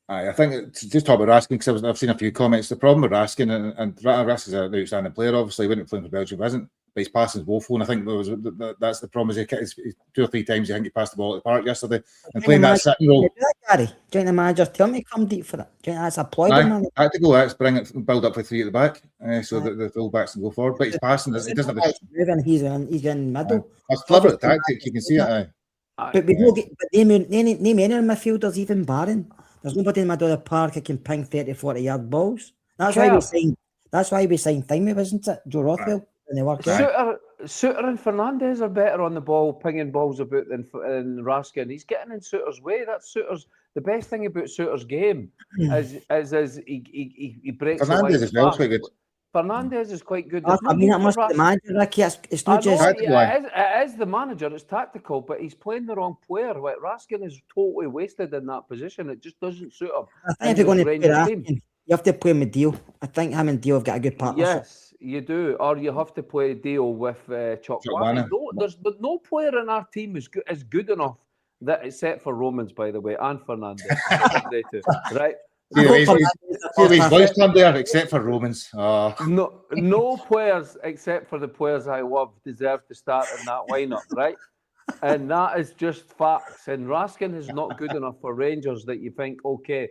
I think just talk about Raskin, because I've seen a few comments. The problem with Raskin, and Raskin's an outstanding player, obviously, he wouldn't have played for Belgium, isn't. But his passing's woeful, and I think that's the problem. Is he 2 or 3 times I think he passed the ball at the park yesterday, and playing that sitting role. Gary, do you think the manager tell me come deep for it? Do you think that's a ploy? Tactical, let's bring it, build up with 3 at the back, so that the full backs can go forward. But his passing, he doesn't have a. He's in the middle. That's clever tactic. You can see it. But we don't get. But name any midfielders even barring. There's nobody in the middle of the park that can ping 30, 40 yard balls. That's why we signed. That's why we signed Thingway, wasn't it? Joe Rothwell. Suter and Fernandez are better on the ball, pinging balls about than Raskin. He's getting in Suter's way. That's Suter's. The best thing about Suter's game is he breaks. Fernandez is well quite good. Fernandez is quite good. I mean, that must be the manager, Ricky. It's not just. It is the manager. It's tactical, but he's playing the wrong player. Like Raskin is totally wasted in that position. It just doesn't suit him. I think if you're going to play Raskin, you have to play him with Dio. I think him and Dio have got a good partnership. Yes, you do. Or you have to play Dio with Chuck Wani. There's no player in our team is good enough that, except for Romans, by the way, and Fernandez. They two, right? He's voice turned there, except for Romans. No players except for the players I love deserve to start in that lineup, right? And that is just facts. And Raskin is not good enough for Rangers that you think, okay,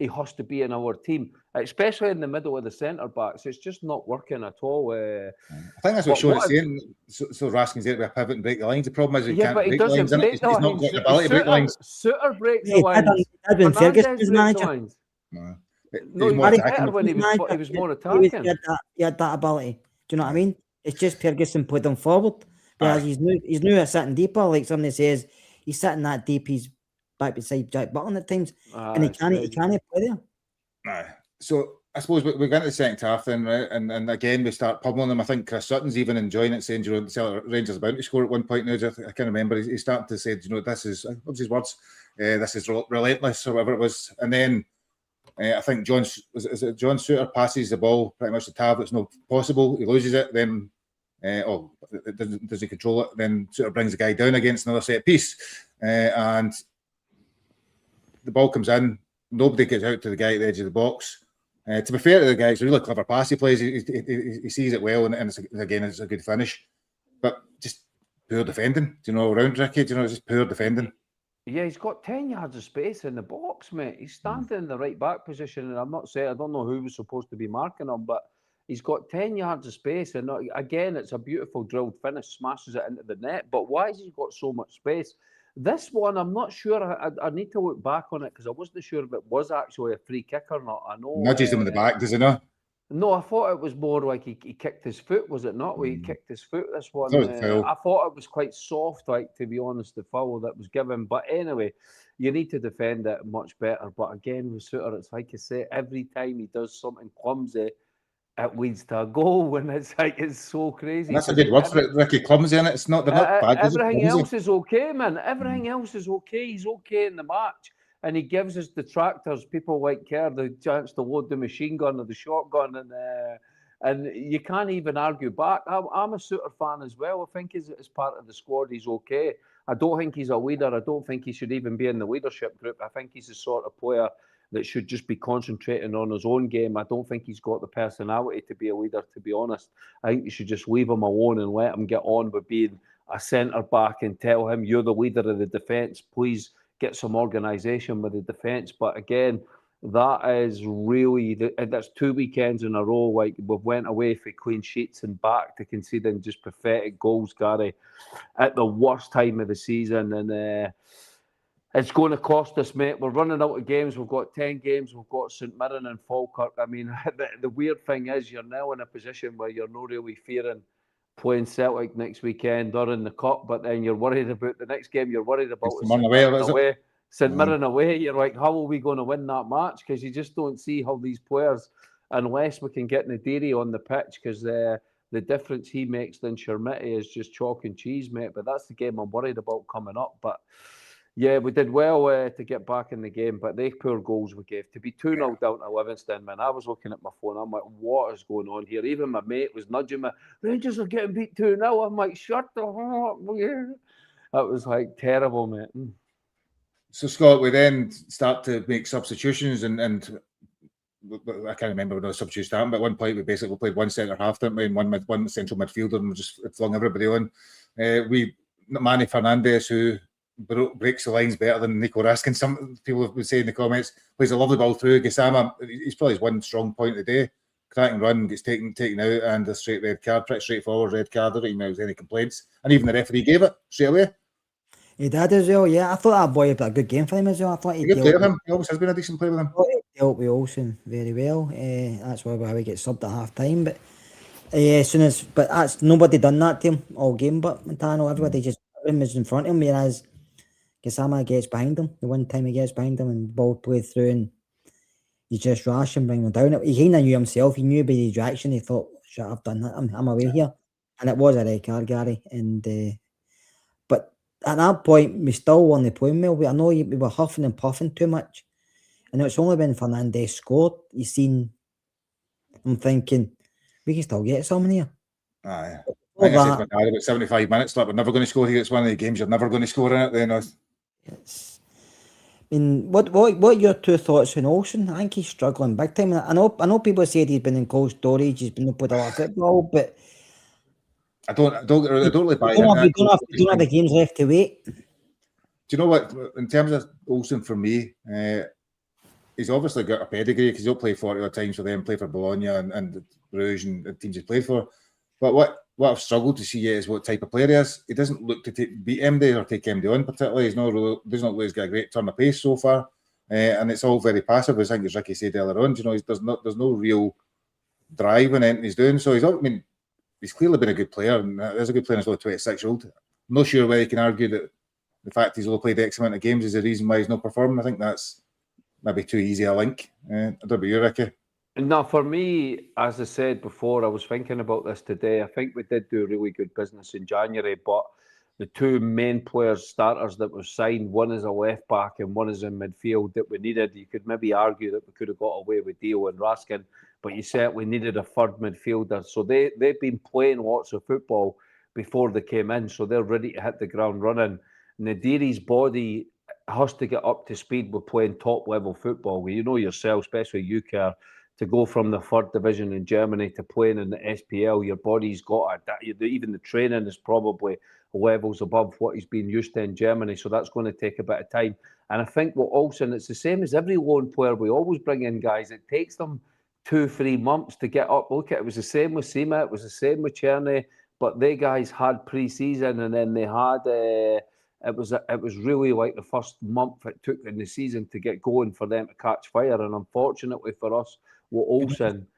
he has to be in our team, especially in the middle of the centre backs. It's just not working at all. I think that's what Sean is saying. So Raskin's there to be a pivot and break the lines. The problem is he can't break the lines. He's not got the ability to break lines. Suter breaks the lines. Ferguson's manager. No, he was better when he was more attacking. He had that ability. Do you know what I mean? It's just Ferguson put him forward. Whereas he's new at sitting deeper. Like somebody says, he's sitting that deep. He's back beside Jack Butland at times, and he can't play there. So I suppose we get into the second half then, right? And again we start pummeling them. I think Chris Sutton's even enjoying it, saying, you know, Rangers about to score at one point now. I can't remember. He's starting to say, you know, this is, what was his words? This is relentless or whatever it was. And then I think John Suter passes the ball pretty much to Tav. It's not possible. He loses it. Then, does he control it? Then Suter brings the guy down against another set piece, and the ball comes in. Nobody gets out to the guy at the edge of the box. To be fair to the guy, it's a really clever pass he plays. He sees it well, and it's a good finish. But just poor defending, around Ricky. Just poor defending. Yeah, he's got 10 yards of space in the box, mate. He's standing in the right back position, and I'm not saying I don't know who was supposed to be marking him, but he's got 10 yards of space, and again, it's a beautiful drilled finish, smashes it into the net. But why has he got so much space? This one, I'm not sure. I need to look back on it because I wasn't sure if it was actually a free kick or not. I know nudges him in the back, does he not? No, I thought it was more like he kicked his foot. Was it not? Where he kicked his foot. This one, I thought it was quite soft, like, to be honest, the foul that was given. But anyway, you need to defend it much better. But again, with Suter, it's like I say, every time he does something clumsy, it leads to a goal. When it's like, it's so crazy. And that's a good word for it, Ricky. Clumsy, in it. It's not. They're not bad. Everything else is okay, man. Everything else is okay. He's okay in the match. And he gives his detractors, people like Kerr, the chance to load the machine gun or the shotgun, and you can't even argue back. I'm a Suter fan as well. I think as part of the squad, he's okay. I don't think he's a leader. I don't think he should even be in the leadership group. I think he's the sort of player that should just be concentrating on his own game. I don't think he's got the personality to be a leader, to be honest. I think you should just leave him alone and let him get on with being a centre-back and tell him, you're the leader of the defence, please get some organisation with the defence. But again, that is really, that's 2 weekends in a row. Like, we've went away for clean sheets and back to conceding just pathetic goals, Gary, at the worst time of the season. And It's going to cost us, mate. We're running out of games. We've got 10 games. We've got St Mirren and Falkirk. I mean, the weird thing is you're now in a position where you're not really fearing playing Celtic next weekend or in the Cup, but then you're worried about the next game. You're worried about St Mirren away. St Mirren away. You're like, how are we going to win that match? Because you just don't see how these players, unless we can get Nadiri on the pitch, because the difference he makes than Shermiti is just chalk and cheese, mate. But that's the game I'm worried about coming up. But yeah, we did well to get back in the game, but they poor goals we gave. To be 2-0 down to Livingston, man, I was looking at my phone. I'm like, what is going on here? Even my mate was nudging me. Rangers are getting beat 2-0. I'm like, shut the hell up. That was like terrible, mate. So, Scott, we then start to make substitutions, and I can't remember when the substitutions happened, but at one point we basically played one centre half, didn't we, and one central midfielder, and we just flung everybody on. Manny Fernandez, who breaks the lines better than Nico Raskin. Some people have been saying in the comments, plays a lovely ball through. Gassama, he's probably his one strong point of the day. Cracking run, gets taken out, and a straight red card, pretty straightforward red card. I don't even know if there's any complaints. And even the referee gave it straight away. He did as well, yeah. I thought that boy had a good game for him as well. I thought he good player with him. He always has been a decent player with him. He dealt with Olsen very well. That's why we get subbed at half time. But as soon as, but that's nobody done that to him all game. But Montano, everybody just was in front of him, whereas Gassama gets behind him. The one time he gets behind him and the ball played through, and you just rush and bring him down. He kind of knew himself. He knew by the reaction. He thought, "Shit, I've done that. I'm away here," and it was a red card, Gary. And but at that point, we still weren't playing well. I know we were huffing and puffing too much, and it's only when Fernandez scored, you seen. I'm thinking we can still get something here. Aye. I think I said to my dad about 75 minutes left. We're never going to score here. It's one of the games you're never going to score in it. Then yes. I mean, what are your two thoughts on Olsen? I think he's struggling big time. I know people said he's been in cold storage. He's been played a lot of football, but I don't really buy it. We don't have the games left to wait. Do you know what? In terms of Olsen, for me, he's obviously got a pedigree because he'll play 40 odd times for them, play for Bologna and Bruges and the teams he played for. But what I've struggled to see is what type of player he is. He doesn't look to beat MD or take MD on particularly. He's not really, doesn't look like he's got a great turn of pace so far, and it's all very passive. As I think as Ricky said earlier on, you know, there's no real drive in anything he's doing. So he's clearly been a good player, and there's a good player. He's only 26-year-old. I'm not sure whether you can argue that the fact he's only played X amount of games is the reason why he's not performing. I think that's maybe too easy a link. I don't know about you, Ricky. No, for me, as I said before, I was thinking about this today. I think we did do really good business in January, but the two main players, starters that were signed, one is a left back and one is in midfield that we needed. You could maybe argue that we could have got away with Dio and Raskin, but you certainly needed a third midfielder. So they've been playing lots of football before they came in, so they're ready to hit the ground running. Nadiri's body has to get up to speed with playing top level football. You know yourself, especially you, Kerr, to go from the third division in Germany to playing in the SPL, your body's got even the training is probably levels above what he's been used to in Germany. So that's going to take a bit of time. And I think what Olsen, it's the same as every loan player. We always bring in guys. It takes them 2-3 months to get up. Look, it was the same with Sima. It was the same with Cherny. But they guys had pre-season, and then they had. It was really like the first month it took in the season to get going for them to catch fire. And unfortunately for us, with Olsen,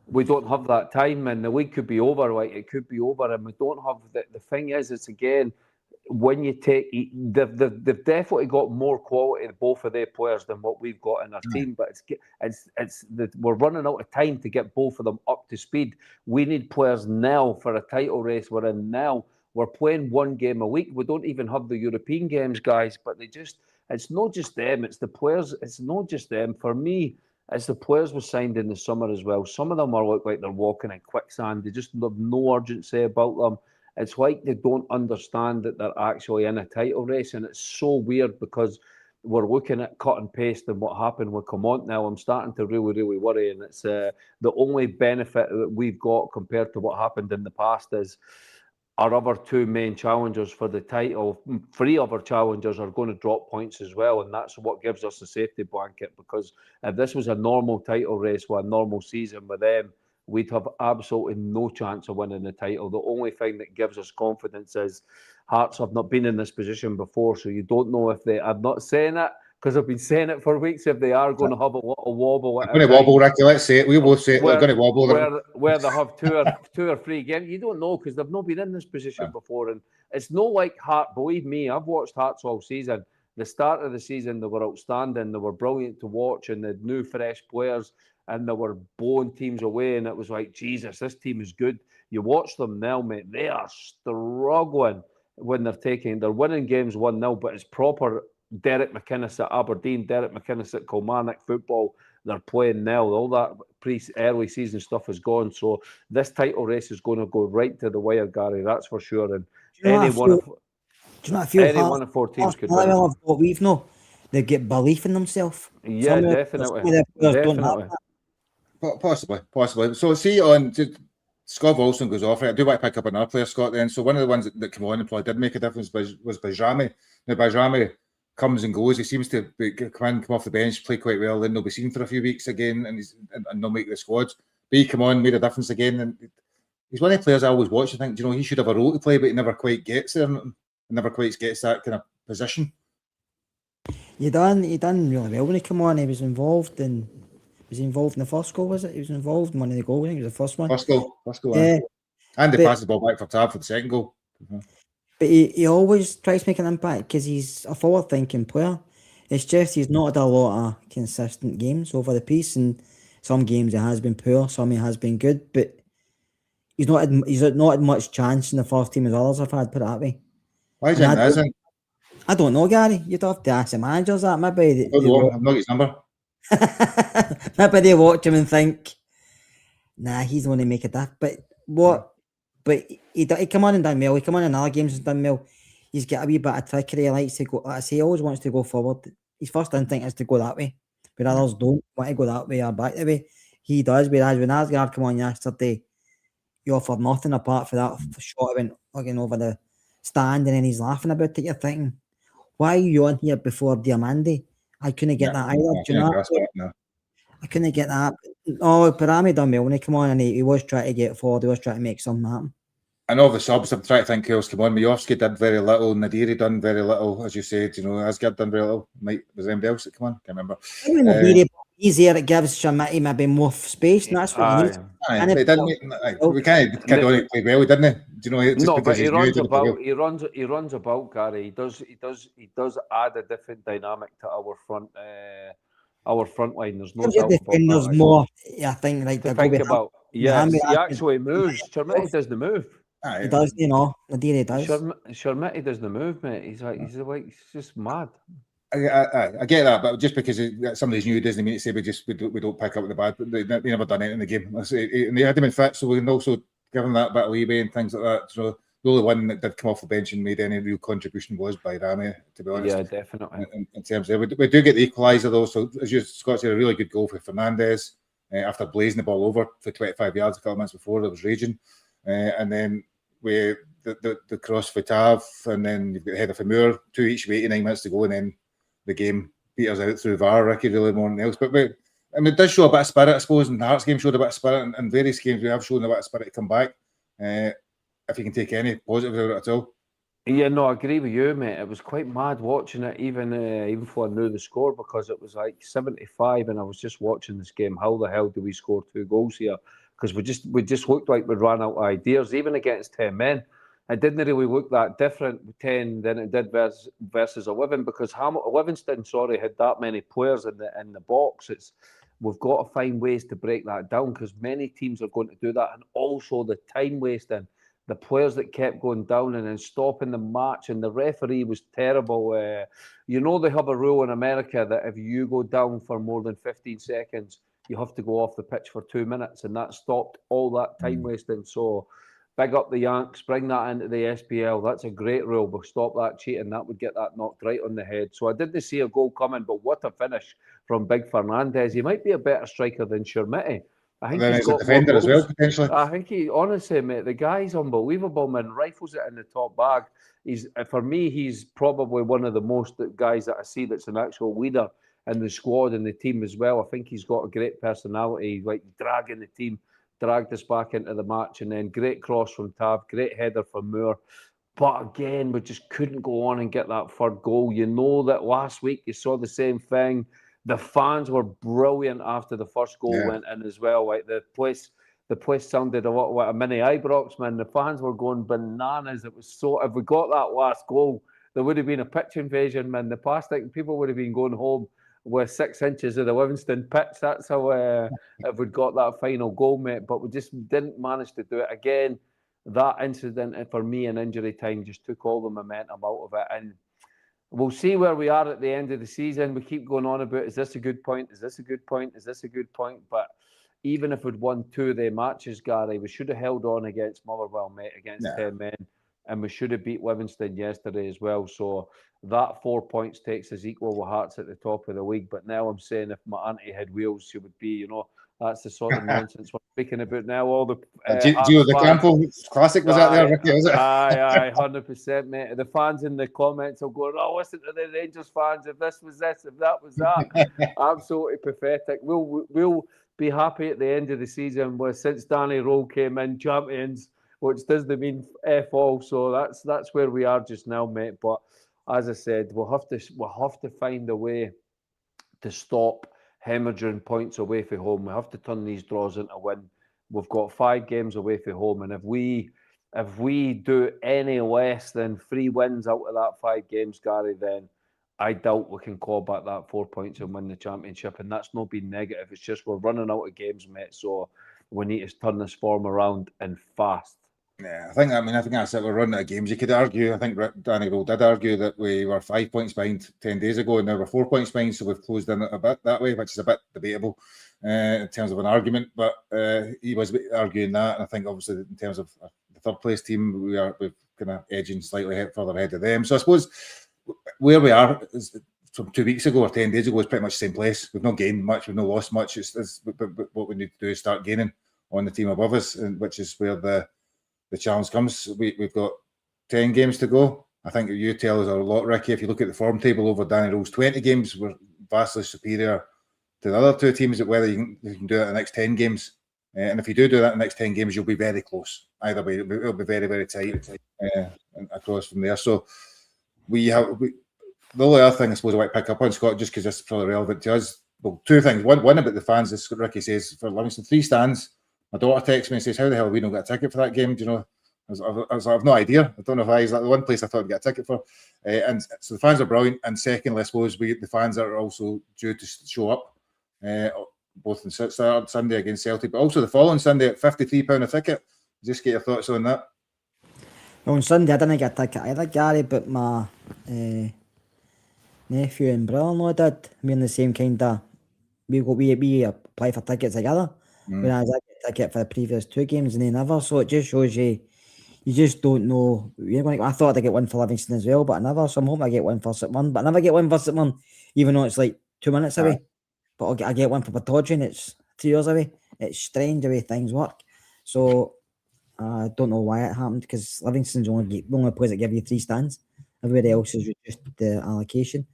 we don't have that time, and the league could be over. Like it could be over, and we don't have the thing is, it's again when you take they've definitely got more quality both of their players than what we've got in our team. But we're running out of time to get both of them up to speed. We need players now for a title race we're in now. We're playing one game a week. We don't even have the European games, guys. But it's not just them. It's the players. It's not just them. For me, it's the players were signed in the summer as well. Some of them look like they're walking in quicksand. They just have no urgency about them. It's like they don't understand that they're actually in a title race. And it's so weird because we're looking at cut and paste and what happened with Comont now. I'm starting to really, really worry. And it's the only benefit that we've got compared to what happened in the past is our other two main challengers for the title, 3 other challengers are going to drop points as well. And that's what gives us a safety blanket, because if this was a normal title race with a normal season with them, we'd have absolutely no chance of winning the title. The only thing that gives us confidence is Hearts have not been in this position before, so you don't know if they. I'm not saying it because I've been saying it for weeks. If they are going to have a little wobble, I'm going to wobble, Ricky. Let's say it. We both say it. They're going to wobble. Where they have two or three games, you don't know because they've not been in this position before, and it's no like Heart. Believe me, I've watched Hearts all season. The start of the season, they were outstanding. They were brilliant to watch, and they had new, fresh players, and they were blowing teams away. And it was like, Jesus, this team is good. You watch them now, mate. They are struggling when they're winning games 1-0, but it's proper Derek McInnes at Aberdeen, Derek McInnes at Kilmarnock football. They're playing now. All that early season stuff is gone. So this title race is going to go right to the wire, Gary. That's for sure. And any one of four teams could win. What we've know, they get belief in themselves. Yeah, definitely. Possibly. So see on Scott Wilson goes off. I do want to pick up another player, Scott. Then, so one of the ones that came on and probably did make a difference was Bajrami. Now Bajrami comes and goes. He seems to come off the bench, play quite well, then he'll be seen for a few weeks again, and they'll make the squads. But he come on, made a difference again, and he's one of the players I always watch. I think, he should have a role to play, but he never quite gets there. Never quite gets that kind of position. He done really well when he came on. He was involved in the first goal, was it? He was involved in one of the goals. I think it was the first one. First goal. Yeah. And they passed the ball back for Tab for the second goal. Mm-hmm. But he always tries to make an impact because he's a forward-thinking player. It's just he's not had a lot of consistent games over the piece, and some games he has been poor, some he has been good, but he's not had much chance in the first team as others have had, put it that way. Why is it? I don't know, Gary. You'd have to ask the managers that. Maybe I've not his number. Maybe they watch him and think, nah, he's going to make a difference. But he come on and done well. He come on in other games and done well. He's got a wee bit of trickery. He likes to go. Like I say, he always wants to go forward. His first instinct is to go that way, but others don't want to go that way or back that way. He does. Whereas when Asgard come on yesterday, he offered nothing apart from that shot went looking over the stand, and then he's laughing about it. You're thinking, why are you on here before Diamandi? I couldn't get that either. Do you know? I couldn't get that. Oh, Parami done well when he came on, and he was trying to get forward. He was trying to make something happen. I know the subs. I'm trying to think who else came on. Majowski did very little. Nadiri done very little, as you said. Asgard done very little. Was there anybody else that came on? Can't remember. Nadiri, easier. It gives Shamati maybe more space, and that's what he needs. We can't play well, didn't he? But he runs about. He runs about, Gary. He does add a different dynamic to our front line. There's no doubt about that. There's more. I think like to think about. Yes, he actually moves. Sharmiti doesn't move. He does, Nadiri does. Sharmiti doesn't move, mate. He's just mad. I get that, but just because somebody's new doesn't mean to say we don't pick up the bad. But they never done it in the game, and they had him in fit, so we can also give him that bit of leeway and things like that. So the only one that did come off the bench and made any real contribution was by Rami, to be honest. Yeah, definitely. In terms of we do get the equaliser though, so as Scott said, a really good goal for Fernandez after blazing the ball over for 25 yards a couple of minutes before. It was raging, and then we the cross for Tav, and then you've got the header for Moore, 2 each, 89 minutes to go, and then the game beat us out through VAR, Ricky, really more than else. But it does show a bit of spirit, I suppose, and the Hearts game showed a bit of spirit, and various games we have shown a bit of spirit to come back. If you can take any positive out of it at all. Yeah, no, I agree with you, mate. It was quite mad watching it, even before I knew the score, because it was like 75, and I was just watching this game. How the hell do we score 2 goals here? Because we just looked like we'd run out of ideas, even against 10 men. It didn't really look that different with 10 than it did versus 11, because Livingston, had that many players in the box. We've got to find ways to break that down, because many teams are going to do that, and also the time wasting. The players that kept going down and then stopping the match, and the referee was terrible. They have a rule in America that if you go down for more than 15 seconds, you have to go off the pitch for 2 minutes, and that stopped all that time wasting. So big up the Yanks, bring that into the SPL. That's a great rule, but stop that cheating. That would get that knocked right on the head. So I didn't see a goal coming, but what a finish from Big Fernandez. He might be a better striker than Sharmiti. I think he's got a defender as well, potentially. I think honestly, mate, the guy's unbelievable, man. Rifles it in the top bag. For me, he's probably one of the most guys that I see that's an actual leader in the squad and the team as well. I think he's got a great personality, like dragging the team dragged us back into the match, and then great cross from Tav, great header from Moore. But again, we just couldn't go on and get that third goal. You know that last week you saw the same thing. The fans were brilliant after the first goal went in as well. Like the place sounded a lot like a mini Ibrox, man. The fans were going bananas. It was so. If we got that last goal, there would have been a pitch invasion, man. The plastic people would have been going home with 6 inches of the Livingston pitch. That's how if we'd got that final goal, mate. But we just didn't manage to do it again. That incident for me in injury time just took all the momentum out of it. And we'll see where we are at the end of the season. We keep going on about, is this a good point? Is this a good point? Is this a good point? But even if we'd won 2 of their matches, Gary, we should have held on against Motherwell, mate, against 10 men. And we should have beat Livingston yesterday as well. So that 4 points takes us equal with Hearts at the top of the league. But now I'm saying if my auntie had wheels, she would be, you know, that's the sort of nonsense we're speaking about now. All the Gio the Campo classic was out there, Ricky, was it? Aye, 100%, mate. The fans in the comments will go, "Oh, listen to the Rangers fans. If this was this, if that was that." Absolutely pathetic. We'll be happy at the end of the season with, since Danny Rowe came in, champions, which doesn't mean F all. So that's where we are just now, mate. But as I said, we'll have to find a way to stop hemorrhaging points away from home. We have to turn these draws into a win. We've got 5 games away from home, and if we do any less than 3 wins out of that 5 games, Gary, then I doubt we can claw back that 4 points and win the championship. And that's not being negative. It's just we're running out of games, mate. So we need to turn this form around and fast. Yeah, I think that's it. We're running out of games. You could argue, I think Danny Rowe did argue that we were 5 points behind 10 days ago, and now we're 4 points behind, so we've closed in a bit that way, which is a bit debatable in terms of an argument. But he was arguing that, and I think obviously in terms of the third place team, we're kind of edging slightly further ahead of them. So I suppose where we are is from 2 weeks ago or 10 days ago is pretty much the same place. We've not gained much, we've not lost much. But what we need to do is start gaining on the team above us, which is where the challenge comes. We've got 10 games to go. I think you tell us a lot, Ricky. If you look at the form table over Danny Rowe's 20 games, we're vastly superior to the other 2 teams at whether you can do it in the next 10 games. And if you do that in the next 10 games, you'll be very close. Either way, it'll be very, very tight across from there. So the only other thing I suppose I might pick up on, Scott, just because this is probably relevant to us. Well, 2 things. One about the fans, as Ricky says, for Livingston, 3 stands. My daughter texts me and says, "How the hell have we not got a ticket for that game?" Do you know? I was like, I've no idea. I don't know if is that the one place I thought I'd get a ticket for. And so the fans are brilliant. And secondly, I suppose the fans are also due to show up, both on Sunday against Celtic, but also the following Sunday at £53 a ticket. Just get your thoughts on that. Well, on Sunday I didn't get a ticket either, Gary, but my nephew and brother-in-law did. We're in the same kind of. We apply for tickets together. Whereas I get a ticket for the previous 2 games and they never. So it just shows you just don't know. I thought I'd get one for Livingston as well, but I never. So I'm hoping I get one for St Mirren, but I never get one for St Mirren, even though it's like 2 minutes away. But I get one for Batodry and it's 3 hours away. It's strange the way things work. So I don't know why it happened, because Livingston's the only place that give you 3 stands. Everybody else is just the allocation.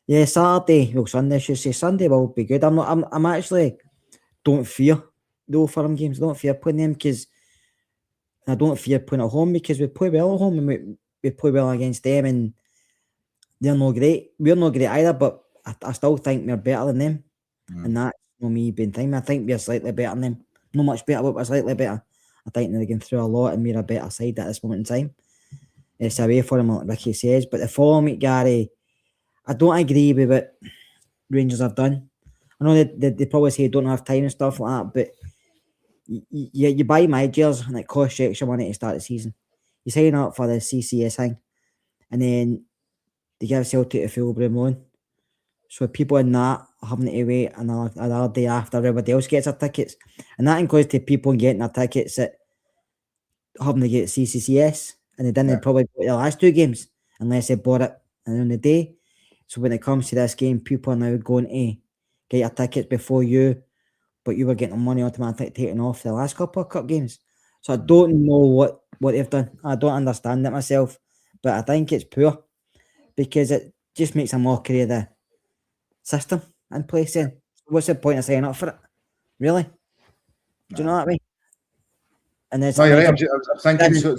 Yeah, Sunday, I should say Sunday will be good. I'm actually don't fear though for them games. I don't fear playing them, because I don't fear playing at home, because we play well at home and we play well against them, and they're not great. We're not great either, but I still think we're better than them. And that's not me being thinking. I think we're slightly better than them. Not much better, but we're slightly better. I think they're going through a lot and we're a better side at this moment in time. It's away for them, like Ricky says. But the following week, Gary, I don't agree with what Rangers have done. I know they probably say don't have time and stuff like that, but you buy my jersey and it costs you extra money to start the season. You sign up for the CCS thing, and then they give Celtic a full bloom loan. So people in that having to wait another day after everybody else gets their tickets, and that includes the people getting their tickets that having to get CCS, and they didn't probably go to the last 2 games unless they bought it on the day. So when it comes to this game, people are now going to get your tickets before you, but you were getting money automatically taken off the last couple of cup games. So I don't know what they've done. I don't understand it myself, but I think it's poor, because it just makes a mockery of the system in place then. What's the point of signing up for it? Really? Do you know what I mean? And then No, you're right. I'm thinking.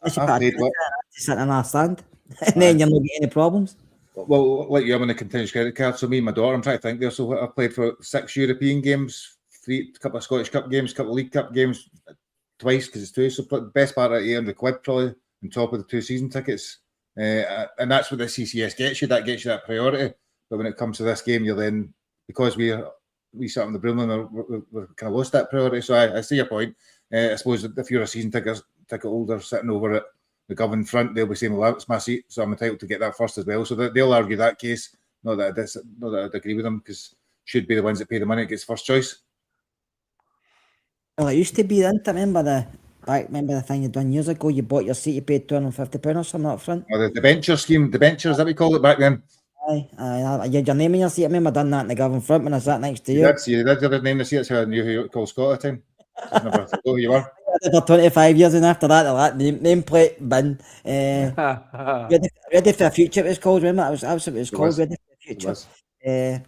I've played what? Sit in our stand, and then you're not getting any problems. Well, like you, I'm on the continuous credit card. So me and my daughter, I'm trying to think there. So I've played for 6 European games, a couple of Scottish Cup games, a couple of League Cup games, twice because it's 2. So best part of £800 probably on top of the 2 season tickets. And that's what the CCS gets you. That gets you that priority. But when it comes to this game, you're then, because we sat on the Broomloan, we're kind of lost that priority. So I see your point. I suppose if you're a season ticket holder sitting over at the Govan front, they'll be saying, well, that's my seat, so I'm entitled to get that first as well. So they'll argue that case. Not that I'd agree with them, because should be the ones that pay the money gets first choice. Well, it used to be, didn't it? Remember the thing you done years ago? You bought your seat, you paid £250 or something up front. Or the bencher scheme, the benchers that we called it back then. Aye, you had your name in your seat. I remember done that in the Govan front when I sat next to you. You did your name in the seat. That's how I knew who you called Scott at the time. I never forgot who you were. For 25 years, and after that nameplate bin. Ready for the Future, it was called. Remember, it was called Ready for the Future. Then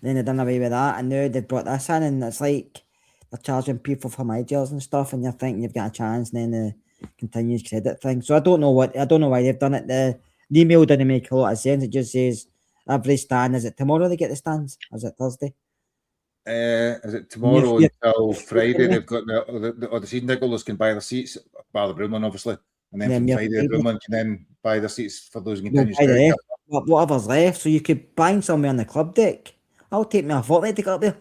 they done away with that, and now they've brought this in, and it's like they're charging people for miles and stuff, and you're thinking you've got a chance, and then the continuous credit thing. So I don't know why they've done it. The email didn't make a lot of sense. It just says every stand. Is it tomorrow they get the stands? Or is it Thursday? Is it tomorrow until Friday? They've got the season ticket holders can buy their seats, bar the Broomloan obviously, and then from Friday the Broomloan can then buy their seats for those who continue. Whatever's left, so you could buy somewhere on the club deck. I'll take me a fortnight to get up there.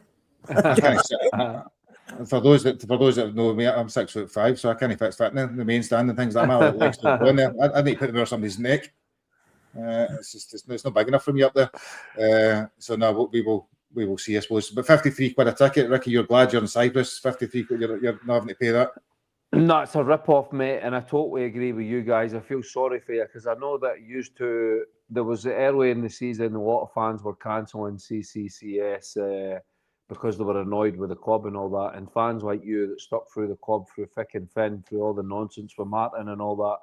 For those that know me, I'm 6'5", so I can't fit in the main stand and things like that. My legs don't go in there. I need to put it around somebody's neck. It's not big enough for me up there. So no, we will see, I suppose. But £53 a ticket, Ricky, you're glad you're in Cyprus. £53, you're not having to pay that. No, it's a rip-off, mate, and I totally agree with you guys. I feel sorry for you, because I know that there was early in the season, a lot of fans were cancelling CCCS because they were annoyed with the club and all that, and fans like you that stuck through the club, through thick and thin, through all the nonsense with Martin and all that,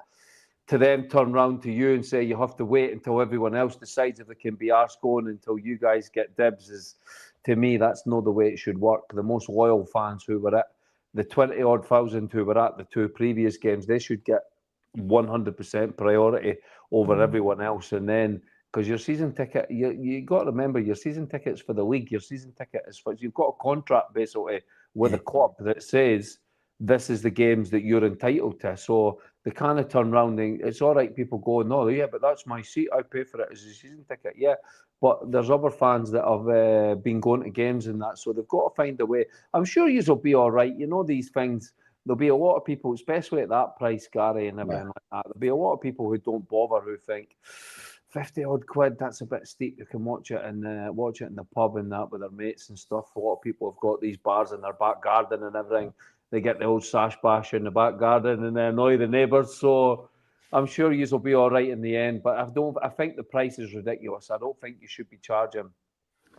to then turn round to you and say you have to wait until everyone else decides if they can be arse going until you guys get dibs, is, to me, that's not the way it should work. The most loyal fans who were at the 20-odd thousand who were at the 2 previous games, they should get 100% priority over everyone else. And then, because your season ticket, you got to remember, your season ticket's for the league. Your season ticket is for, you've got a contract basically with a club that says this is the games that you're entitled to. So they kind of turn around and it's all right, people go, no, yeah, but that's my seat. I pay for it as a season ticket. Yeah, but there's other fans that have been going to games and that. So they've got to find a way. I'm sure you will be all right. You know, these things, there'll be a lot of people, especially at that price, Gary, and everything like that. There'll be a lot of people who don't bother, who think 50-odd quid, that's a bit steep. You can watch it in the pub and that with their mates and stuff. A lot of people have got these bars in their back garden and everything. They get the old sash bash in the back garden and they annoy the neighbours. So I'm sure you will be all right in the end. But I think the price is ridiculous. I don't think you should be charging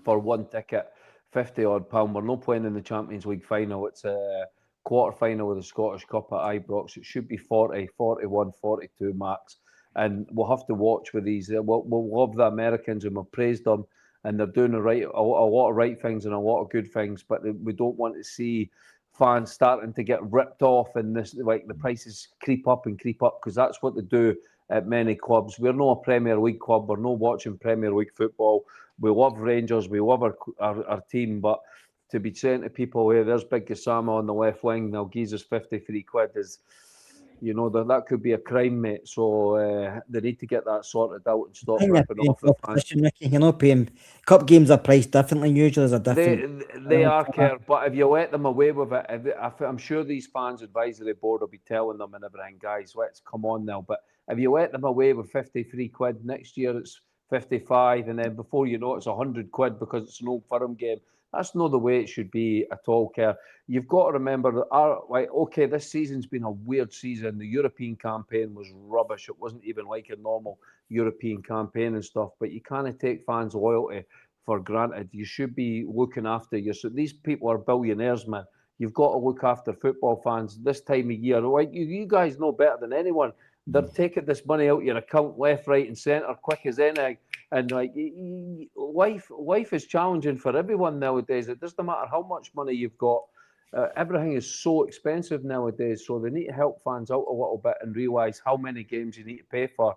for one ticket £50-odd. We're not playing in the Champions League final. It's a quarter final of the Scottish Cup at Ibrox. It should be 40, 41, 42 max. And we'll have to watch with these. We'll love the Americans and we've praised them, and they're doing a lot of right things and a lot of good things. But we don't want to see fans starting to get ripped off and this, like, the prices creep up, because that's what they do at many clubs. We're not a Premier League club. We're not watching Premier League football. We love Rangers. We love our team. But to be saying to people, hey, there's Big Gassama on the left wing, now gives us 53 quid is, you know, that could be a crime, mate. So they need to get that sorted out and stop ripping off the fans. You're not paying. Cup games are priced differently. Usually, there's a different. They are, Kerr, but if you let them away with it, I'm sure these fans' advisory board will be telling them and everything, guys, let's come on now. But if you let them away with 53 quid, next year it's 55, and then before you know it's 100 quid because it's an Old Firm game. That's not the way it should be at all, Kerr. You've got to remember that this season's been a weird season. The European campaign was rubbish. It wasn't even like a normal European campaign and stuff. But you can't take fans' loyalty for granted. You should be looking after so these people are billionaires, man. You've got to look after football fans this time of year. Like you guys know better than anyone. They're taking this money out your account left, right, and centre quick as anything. And like life is challenging for everyone nowadays. It doesn't matter how much money you've got. everything is so expensive nowadays. So they need to help fans out a little bit and realise how many games you need to pay for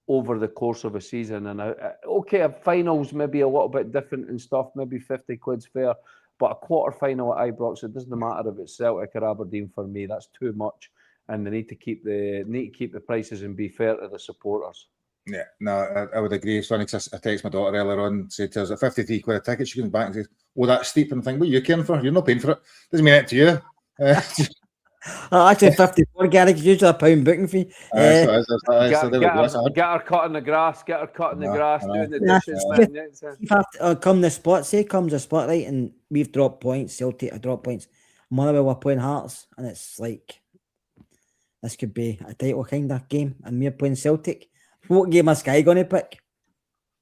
over the course of a season. And okay, a final's maybe a little bit different and stuff. Maybe 50 quid's fair, but a quarter final at Ibrox, it doesn't matter if it's Celtic or Aberdeen for me. That's too much, and they need to keep the prices and be fair to the supporters. Yeah, no, I would agree. It's funny because I texted my daughter earlier on and said to her, at 53 quid a ticket, she comes back and says, "Oh, that's steep." And I think, what are you caring for? You're not paying for it. Doesn't mean it to you. Actually, 54, Gary, it's usually £1 booking fee. Get her cut in the grass, doing the dishes, man. Come the spot, say comes the spot, right, and we've dropped points, Celtic have dropped points. Motherwell were playing Hearts, and it's like, this could be a title kind of game, and we're playing Celtic. What game is Sky going to pick?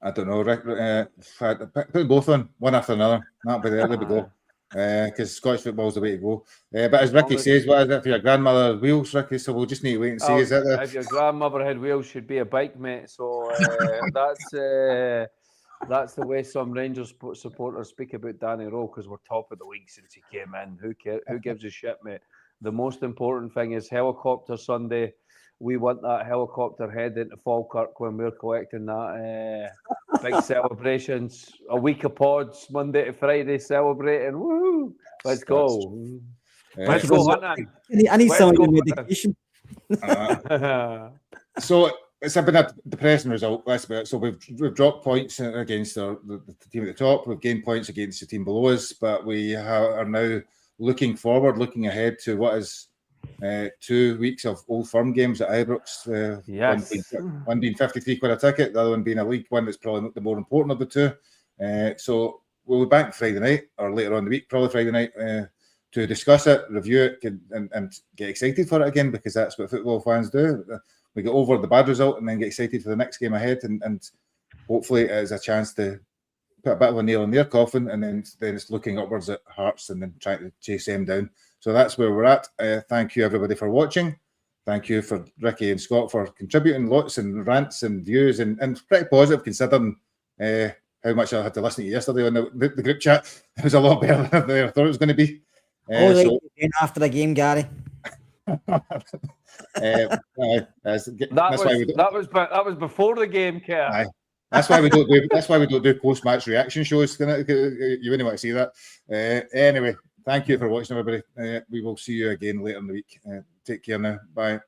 I don't know, Rick. Put them both on, one after another. That'll be there we go. Because Scottish football's the way to go. But as Ricky says, what is it for your grandmother's wheels, Ricky? So we'll just need to wait and see. Is it if your grandmother had wheels, should be a bike, mate. So that's the way some Rangers supporters speak about Danny Rowe, because we're top of the league since he came in. Who cares? Who gives a shit, mate? The most important thing is helicopter Sunday. We want that helicopter head into Falkirk when we're collecting that big celebrations. A week of pods, Monday to Friday, celebrating. Woo! Let's go. Let's go hunting. I need some medication. So it's been a depressing result. That's about it. So we've dropped points against the team at the top. We've gained points against the team below us, but we are now looking forward, looking ahead to what is 2 weeks of Old Firm games at Ibrox. Yes. One being 53 quid a ticket, the other one being a league one that's probably the more important of the two. So we'll be back Friday night or later on in the week, probably Friday night, to discuss it, review it, and get excited for it again, because that's what football fans do. We get over the bad result and then get excited for the next game ahead, and hopefully it is a chance to put a bit of a nail in their coffin, and then it's looking upwards at Hearts and then trying to chase them down. So that's where we're at. Thank you, everybody, for watching. Thank you for Ricky and Scott for contributing lots and rants and views, and pretty positive considering how much I had to listen to yesterday on the group chat. It was a lot better than I thought it was going to be. After the game, Gary. That was before the game, Kerr. That's why we don't do post-match reaction shows. You wouldn't want to see that. Anyway, thank you for watching, everybody. We will see you again later in the week. Take care now. Bye.